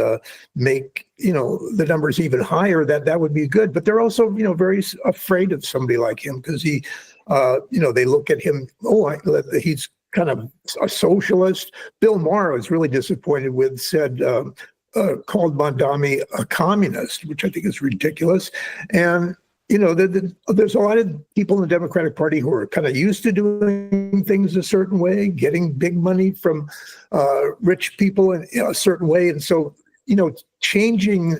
make the numbers even higher, that would be good. But they're also very afraid of somebody like him because he, they look at him. He's kind of a socialist. Bill Maher was really disappointed with said. Called Mondami a communist, which I think is ridiculous. And there's a lot of people in the Democratic Party who are kind of used to doing things a certain way, getting big money from rich people in a certain way. And so, changing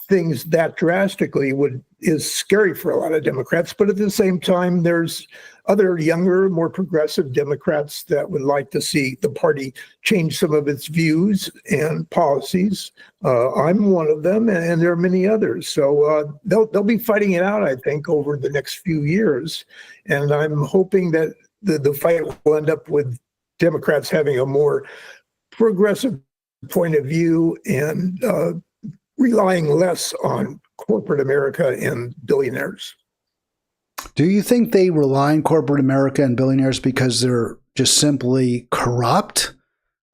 things that drastically is scary for a lot of Democrats. But at the same time, there's other younger, more progressive Democrats that would like to see the party change some of its views and policies. I'm one of them, and there are many others. So they'll be fighting it out, I think, over the next few years. And I'm hoping that the fight will end up with Democrats having a more progressive point of view and relying less on corporate America and billionaires. Do you think they rely on corporate America and billionaires because they're just simply corrupt,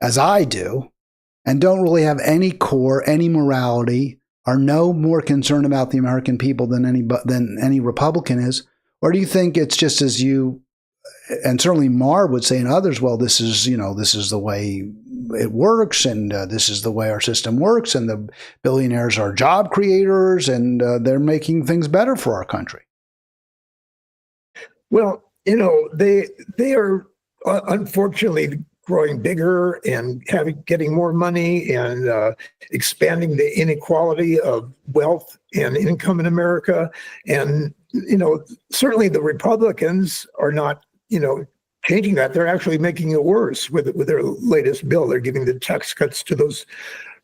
as I do, and don't really have any core, any morality, are no more concerned about the American people than any Republican is? Or do you think it's just as you, and certainly Maher would say and others, well, this is the way it works, and this is the way our system works, and the billionaires are job creators, and they're making things better for our country? Well, they are unfortunately growing bigger and getting more money and expanding the inequality of wealth and income in America. And certainly the Republicans are not changing that. They're actually making it worse with their latest bill. They're giving the tax cuts to those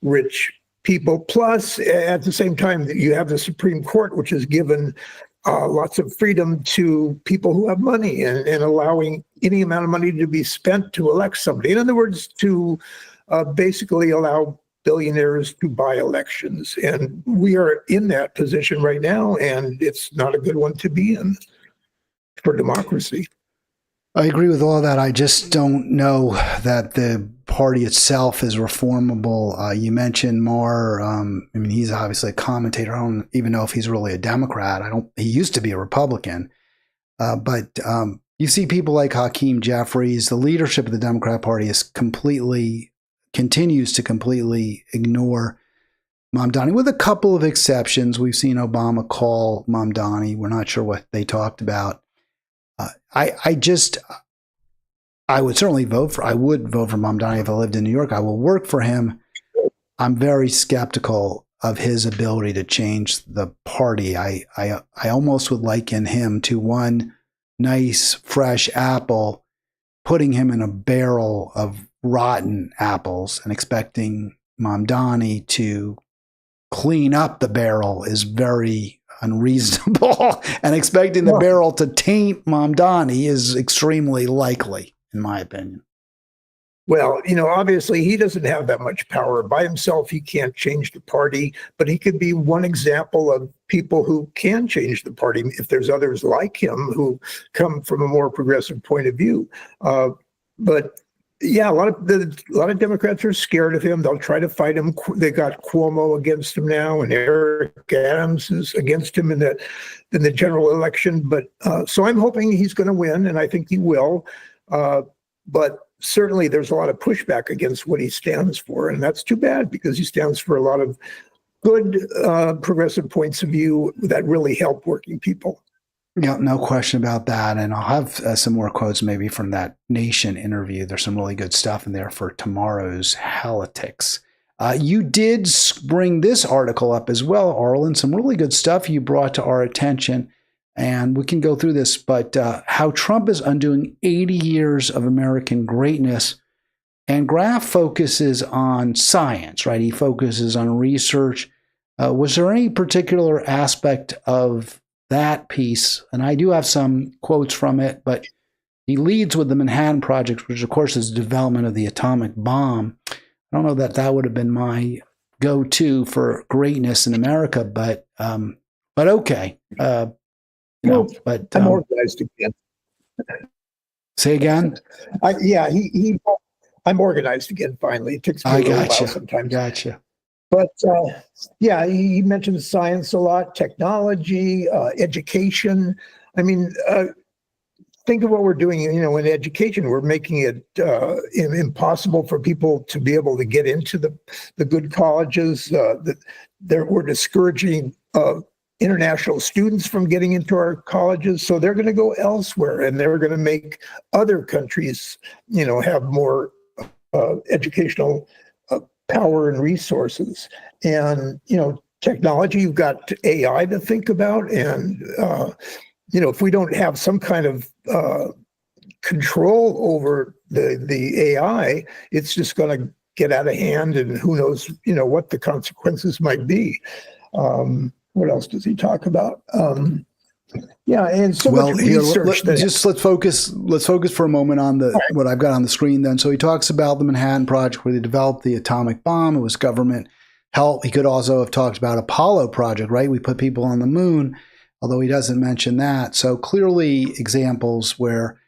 rich people. Plus, at the same time, you have the Supreme Court, which has given lots of freedom to people who have money and allowing any amount of money to be spent to elect somebody. In other words, to basically allow billionaires to buy elections. And we are in that position right now, and it's not a good one to be in for democracy. I agree with all that. I just don't know that the party itself is reformable. You mentioned Maher. He's obviously a commentator. I don't even know if he's really a Democrat. He used to be a Republican. But you see people like Hakeem Jeffries. The leadership of the Democrat Party continues to completely ignore Mamdani, with a couple of exceptions. We've seen Obama call Mamdani. We're not sure what they talked about. I would certainly I would vote for Mamdani if I lived in New York. I will work for him. I'm very skeptical of his ability to change the party. I almost would liken him to one nice, fresh apple, putting him in a barrel of rotten apples and expecting Mamdani to clean up the barrel is very unreasonable, and expecting the barrel to taint Mamdani is extremely likely, in my opinion. Well, obviously he doesn't have that much power. By himself, he can't change the party, but he could be one example of people who can change the party if there's others like him who come from a more progressive point of view. But yeah, a lot of Democrats are scared of him. They'll try to fight him. They got Cuomo against him now, and Eric Adams is against him in the general election. But so I'm hoping he's going to win, and I think he will. But certainly, there's a lot of pushback against what he stands for, and that's too bad because he stands for a lot of good progressive points of view that really help working people. Yeah, no question about that. And I'll have some more quotes maybe from that Nation interview. There's some really good stuff in there for tomorrow's Halitics. You did bring this article up as well, Arlen. Some really good stuff you brought to our attention. And we can go through this, but how Trump is undoing 80 years of American greatness. And Graff focuses on science, right? He focuses on research. Was there any particular aspect of that piece? And I do have some quotes from it, but he leads with the Manhattan Project, which of course is the development of the atomic bomb. I don't know that that would have been my go-to for greatness in America, but okay. I'm organized again. Say again? I'm organized again, finally. It takes me a little while sometimes. Gotcha. But he mentioned science a lot, technology, education. I mean, think of what we're doing, in education. We're making it impossible for people to be able to get into the good colleges. We're discouraging international students from getting into our colleges. So they're going to go elsewhere, and they're going to make other countries, have more educational power and resources. And, technology, you've got AI to think about. And, if we don't have some kind of control over the AI, it's just going to get out of hand, and who knows, what the consequences might be. What else does he talk about? And so much research. Let's focus for a moment on what I've got on the screen then. So he talks about the Manhattan Project, where they developed the atomic bomb. It was government help. He could also have talked about Apollo project, right? We put people on the moon, although he doesn't mention that. So clearly examples where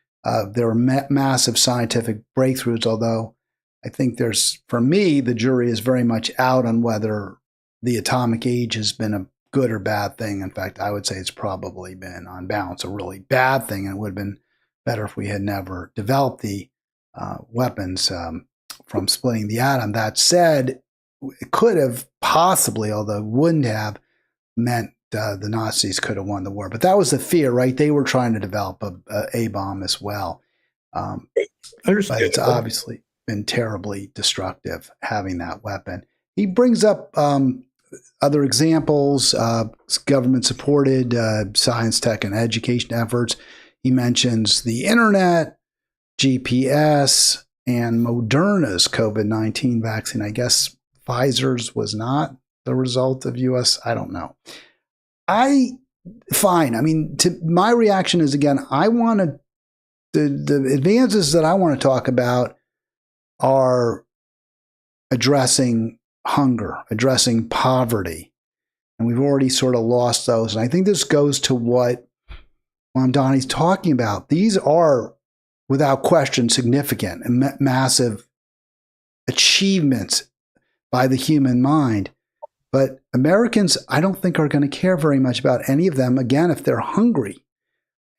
there are massive scientific breakthroughs, although I think for me, the jury is very much out on whether the atomic age has been a good or bad thing. In fact, I would say it's probably been, on balance, a really bad thing. And it would have been better if we had never developed the weapons from splitting the atom. That said, it could have possibly, although wouldn't have, meant the Nazis could have won the war. But that was the fear, right? They were trying to develop a bomb as well. But it's obviously been terribly destructive having that weapon. He brings up other examples, government-supported science, tech, and education efforts. He mentions the internet, GPS, and Moderna's COVID-19 vaccine. I guess Pfizer's was not the result of U.S. I don't know. Fine. I mean, my reaction is, again, the advances that I want to talk about are addressing hunger, addressing poverty. And we've already sort of lost those. And I think this goes to what Mamdani's talking about. These are, without question, significant and massive achievements by the human mind. But Americans, I don't think, are going to care very much about any of them, again, if they're hungry.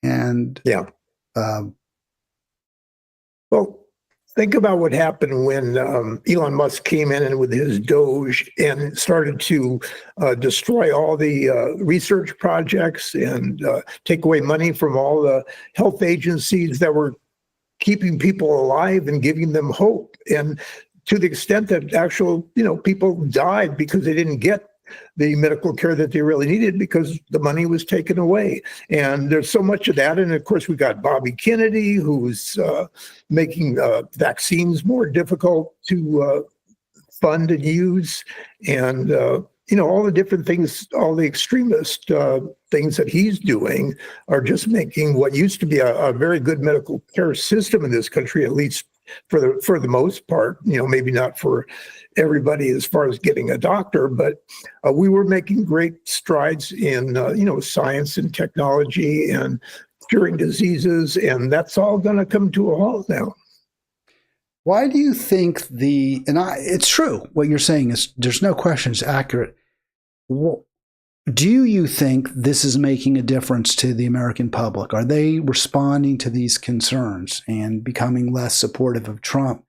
And well, think about what happened when Elon Musk came in with his Doge and started to destroy all the research projects and take away money from all the health agencies that were keeping people alive and giving them hope. And to the extent that people died because they didn't get the medical care that they really needed because the money was taken away. And there's so much of that. And of course, we got Bobby Kennedy, who's making vaccines more difficult to fund and use. And, all the different things, all the extremist things that he's doing are just making what used to be a very good medical care system in this country, at least for the most part, maybe not for everybody as far as getting a doctor, but we were making great strides in, science and technology and curing diseases, and that's all going to come to a halt now. Why do you think it's true, what you're saying is, there's no question it's accurate. Do you think this is making a difference to the American public? Are they responding to these concerns and becoming less supportive of Trump?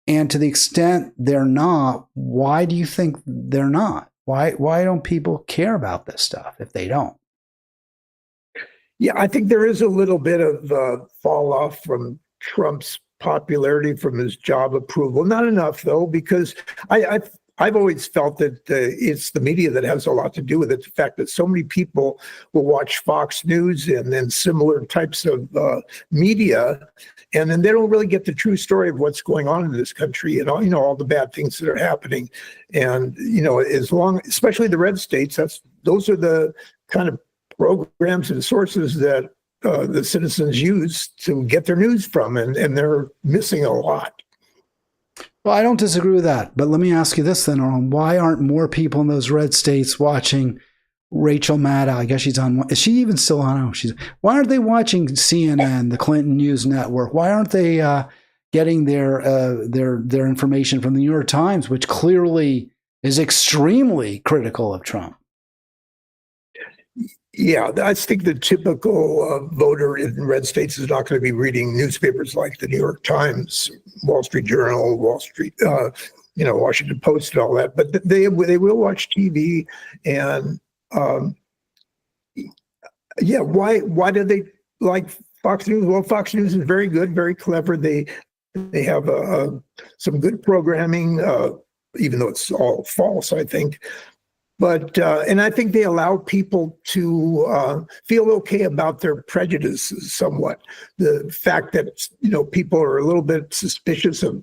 And to the extent they're not, why do you think they're not? Why don't people care about this stuff if they don't? Yeah, I think there is a little bit of fall off from Trump's popularity, from his job approval. Not enough, though, because I I've always felt that it's the media that has a lot to do with it. The fact that so many people will watch Fox News and then similar types of media, and then they don't really get the true story of what's going on in this country and all, all the bad things that are happening. And especially the red states, those are the kind of programs and sources that the citizens use to get their news from, and they're missing a lot. Well, I don't disagree with that, but let me ask you this then, Arlen. Why aren't more people in those red states watching Rachel Maddow? I guess she's on. Is she even still on? Oh, why aren't they watching CNN, the Clinton News Network? Why aren't they getting their information from the New York Times, which clearly is extremely critical of Trump? Yeah, I think the typical voter in red states is not going to be reading newspapers like the New York Times, Wall Street Journal, Washington Post, and all that. But they will watch TV, and why do they like Fox News? Well, Fox News is very good, very clever. They have some good programming, even though it's all false, I think. But and I think they allow people to feel okay about their prejudices somewhat. The fact that people are a little bit suspicious of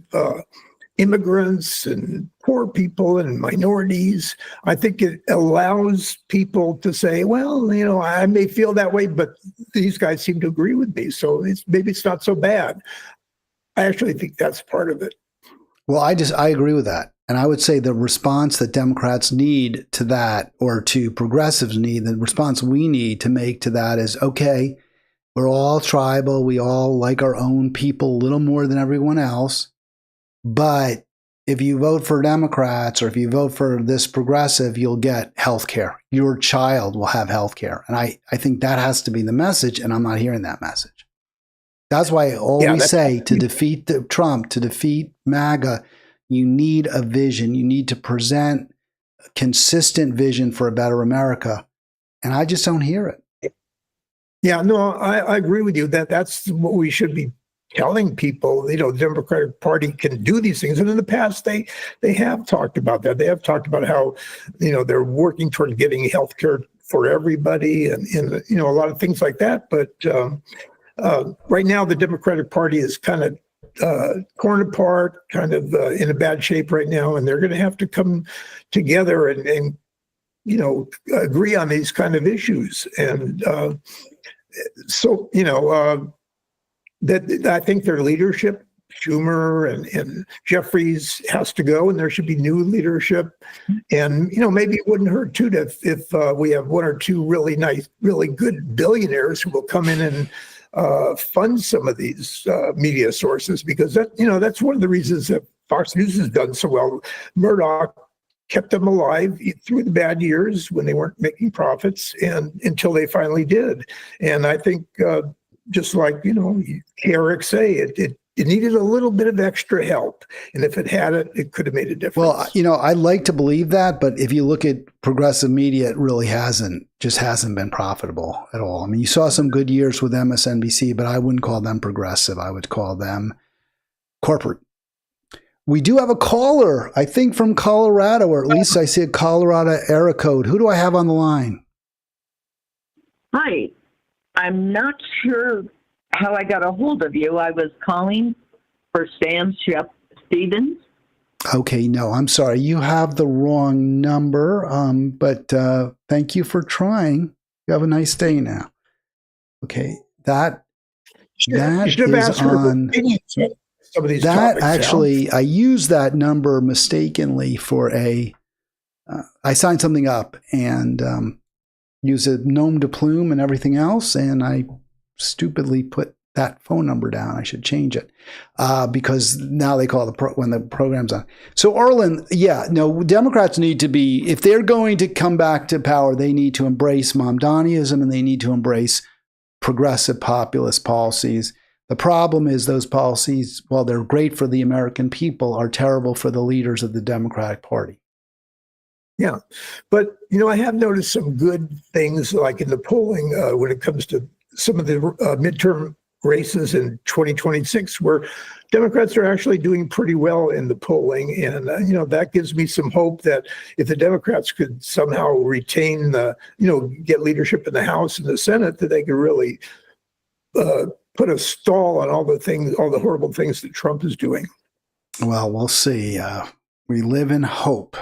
immigrants and poor people and minorities, I think it allows people to say, well, I may feel that way, but these guys seem to agree with me, so maybe it's not so bad. I actually think that's part of it. Well, I agree with that. And I would say the response that Democrats need to that, or to progressives need, the response we need to make to that is, okay, we're all tribal. We all like our own people a little more than everyone else. But if you vote for Democrats, or if you vote for this progressive, you'll get health care. Your child will have health care. And I think that has to be the message, and I'm not hearing that message. That's why I always say to defeat Trump, to defeat MAGA, you need a vision. You need to present a consistent vision for a better America. And I just don't hear it. Yeah, no, I agree with you that's what we should be telling people. The Democratic Party can do these things. And in the past, they have talked about that. They have talked about how, they're working toward getting health care for everybody and a lot of things like that. But right now, the Democratic Party is kind of torn apart, kind of in a bad shape right now, and they're going to have to come together and agree on these kind of issues. And that I think their leadership, Schumer and Jeffries, has to go, and there should be new leadership. And maybe it wouldn't hurt too if we have one or two really nice, really good billionaires who will come in and fund some of these media sources, because that's one of the reasons that Fox News has done so well. Murdoch kept them alive through the bad years when they weren't making profits, and until they finally did. And I think just like KRXA, it needed a little bit of extra help, and if it had it could have made a difference. Well, I like to believe that, but if you look at progressive media, it really hasn't been profitable at all. I mean, you saw some good years with MSNBC, but I wouldn't call them progressive. I would call them corporate. We do have a caller, I think from Colorado, or at least I see a Colorado area code. Who do I have on the line? Hi, I'm not sure how I got a hold of you. I was calling for Sam Stevens. Okay, no, I'm sorry. You have the wrong number, but thank you for trying. You have a nice day now. Okay, that is on. Some of these that topics, actually, I used that number mistakenly for I signed something up and used a nom de plume and everything else, and I stupidly put that phone number down. I should change it because now they call when the program's on. So Arlen, Democrats need to be, if they're going to come back to power, they need to embrace Mamdaniism and they need to embrace progressive populist policies. The problem is those policies, while they're great for the American people, are terrible for the leaders of the Democratic Party. Yeah, but I have noticed some good things, like in the polling when it comes to some of the midterm races in 2026 where Democrats are actually doing pretty well in the polling. And, that gives me some hope that if the Democrats could somehow retain get leadership in the House and the Senate, that they could really put a stall on all the horrible things that Trump is doing. Well, we'll see. We live in hope,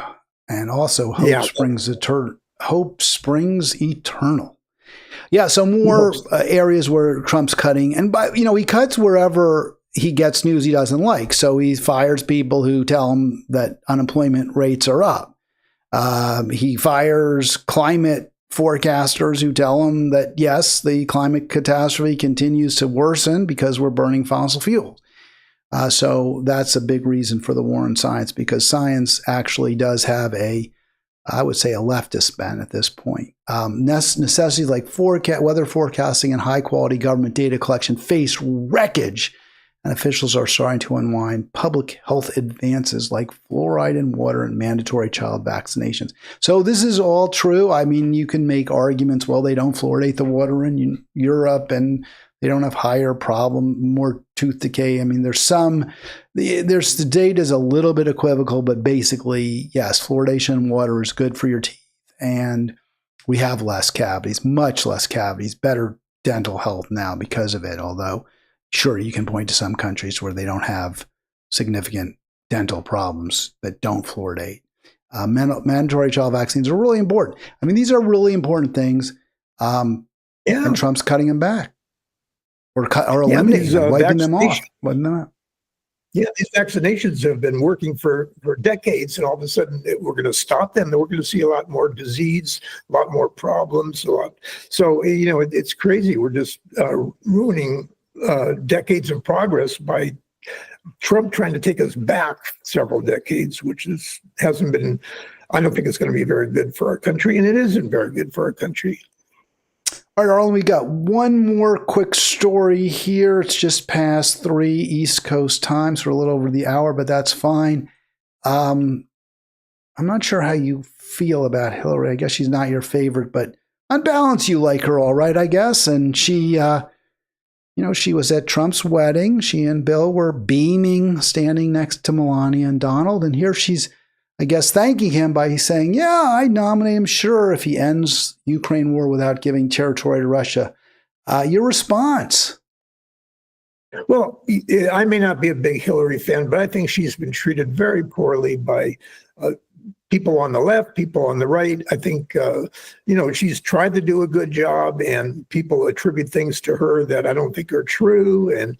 and also hope springs eternal. Yeah, so more areas where Trump's cutting, and he cuts wherever he gets news he doesn't like. So he fires people who tell him that unemployment rates are up. He fires climate forecasters who tell him that, yes, the climate catastrophe continues to worsen because we're burning fossil fuels. So that's a big reason for the war on science, because science actually does have I would say, a leftist bent at this point. Necessities like weather forecasting and high-quality government data collection face wreckage, and officials are starting to unwind public health advances like fluoride in water and mandatory child vaccinations. So this is all true. I mean, you can make arguments, well, they don't fluoridate the water in Europe, and they don't have more tooth decay. I mean, the data is a little bit equivocal, but basically, yes, fluoridation in water is good for your teeth. And we have less cavities, much less cavities, better dental health now because of it. Although, sure, you can point to some countries where they don't have significant dental problems that don't fluoridate. Mandatory child vaccines are really important. I mean, these are really important things. And Trump's cutting them back. Or eliminating them, wiping them off. Yeah, these vaccinations have been working for decades, and all of a sudden we're going to stop them. Then we're going to see a lot more disease, a lot more problems, So, it's crazy. We're just ruining decades of progress by Trump trying to take us back several decades, which hasn't been, I don't think it's going to be very good for our country, and it isn't very good for our country. All right, Arlen, we got one more quick story here. It's just past 3 East Coast time, so we're a little over the hour, but that's fine. I'm not sure how you feel about Hillary. I guess she's not your favorite, but on balance, you like her all right, I guess. And she, she was at Trump's wedding. She and Bill were beaming, standing next to Melania and Donald. And here she's, I guess, thanking him by saying, yeah, I'd nominate him, sure, if he ends Ukraine war without giving territory to Russia. Your response? Well, I may not be a big Hillary fan, but I think she's been treated very poorly by people on the left, people on the right. I think, she's tried to do a good job, and people attribute things to her that I don't think are true. And,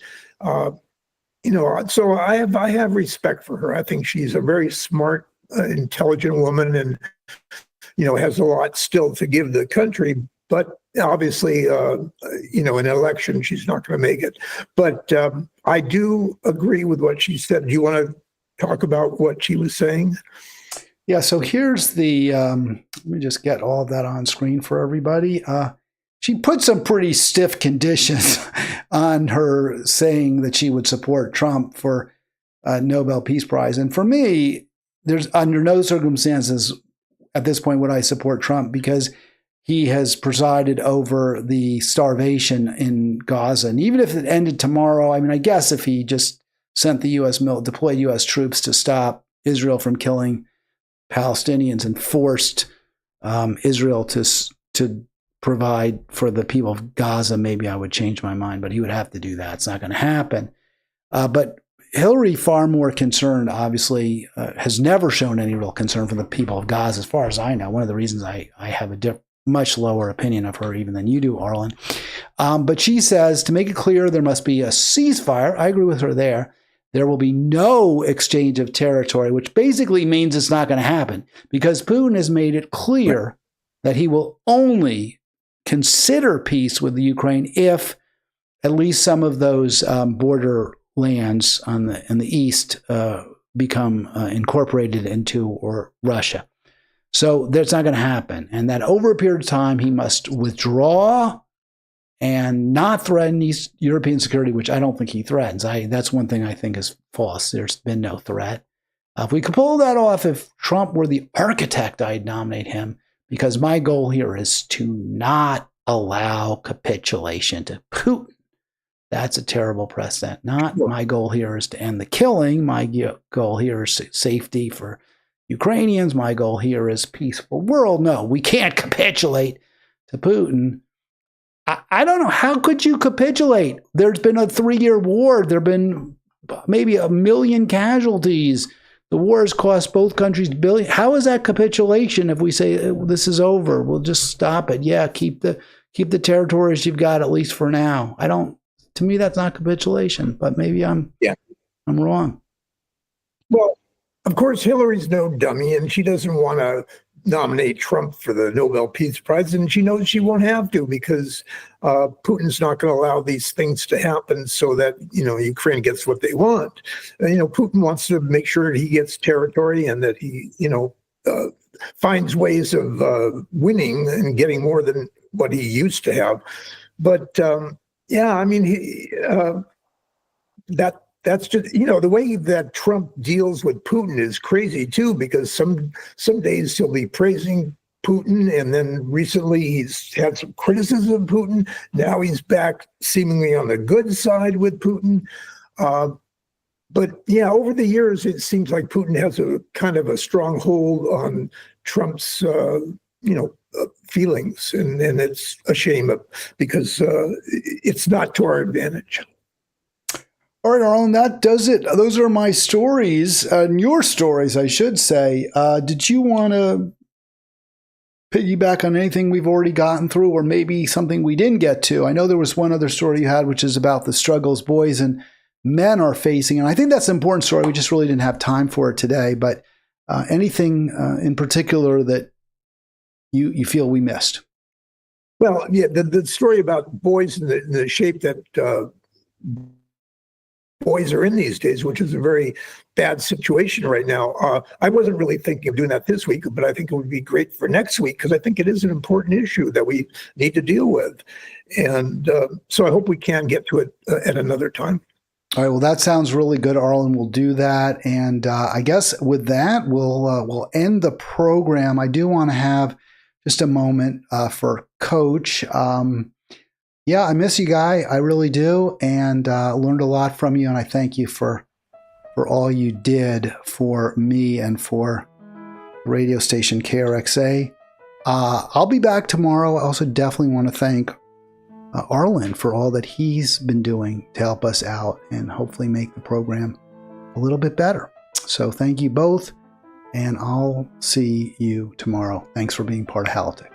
so I have respect for her. I think she's a very smart, intelligent woman, and has a lot still to give the country, but obviously in an election she's not going to make it. But I do agree with what she said. Do you want to talk about what she was saying? Yeah, so here's the let me just get all of that on screen for everybody. She put some pretty stiff conditions on her saying that she would support Trump for Nobel Peace Prize, and for me, there's under no circumstances at this point would I support Trump, because he has presided over the starvation in Gaza. And even if it ended tomorrow, I mean, I guess if he just sent the deployed U.S. troops to stop Israel from killing Palestinians and forced Israel to provide for the people of Gaza, maybe I would change my mind, but he would have to do that. It's not going to happen. But Hillary, far more concerned, obviously, has never shown any real concern for the people of Gaza, as far as I know. One of the reasons I have a much lower opinion of her even than you do, Arlen. But she says, to make it clear, there must be a ceasefire. I agree with her there. There will be no exchange of territory, which basically means it's not going to happen, because Putin has made it clear that he will only consider peace with the Ukraine if at least some of those border lands in the east become incorporated into Russia. So that's not going to happen. And that over a period of time, he must withdraw and not threaten East European security, which I don't think he threatens. That's one thing I think is false. There's been no threat. If we could pull that off, if Trump were the architect, I'd nominate him, because my goal here is to not allow capitulation to Putin. That's a terrible precedent. Not Sure. my goal here is to end the killing. My goal here is safety for Ukrainians. My goal here is peaceful world. No, we can't capitulate to Putin. I don't know. How could you capitulate? There's been a 3-year war. There have been maybe 1 million casualties. The war has cost both countries billions. How is that capitulation if we say this is over? We'll just stop it. Yeah, keep the territories you've got, at least for now. To me, that's not capitulation, but maybe I'm wrong. Well, of course, Hillary's no dummy, and she doesn't want to nominate Trump for the Nobel Peace Prize, and she knows she won't have to because Putin's not going to allow these things to happen so that, Ukraine gets what they want. Putin wants to make sure that he gets territory and that he, finds ways of winning and getting more than what he used to have. But that's just, the way that Trump deals with Putin is crazy too, because some days he'll be praising Putin, and then recently he's had some criticism of Putin. Now he's back seemingly on the good side with Putin. But over the years, it seems like Putin has a kind of a strong hold on Trump's, feelings, and it's a shame because it's not to our advantage. All right, Arlen, that does it. Those are my stories, and your stories, I should say. Did you want to piggyback on anything we've already gotten through, or maybe something we didn't get to? I know there was one other story you had, which is about the struggles boys and men are facing, and I think that's an important story. We just really didn't have time for it today, but anything in particular that you feel we missed? Well, the story about boys and the shape that boys are in these days, which is a very bad situation right now. I wasn't really thinking of doing that this week, but I think it would be great for next week because I think it is an important issue that we need to deal with. And so I hope we can get to it at another time. All right. Well, that sounds really good, Arlen. We'll do that. And I guess with that, we'll end the program. I do want to have just a moment for Coach. I miss you, Guy. I really do, and learned a lot from you. And I thank you for all you did for me and for radio station KRXA. I'll be back tomorrow. I also definitely want to thank Arlen for all that he's been doing to help us out and hopefully make the program a little bit better. So thank you both, and I'll see you tomorrow. Thanks for being part of Halitics.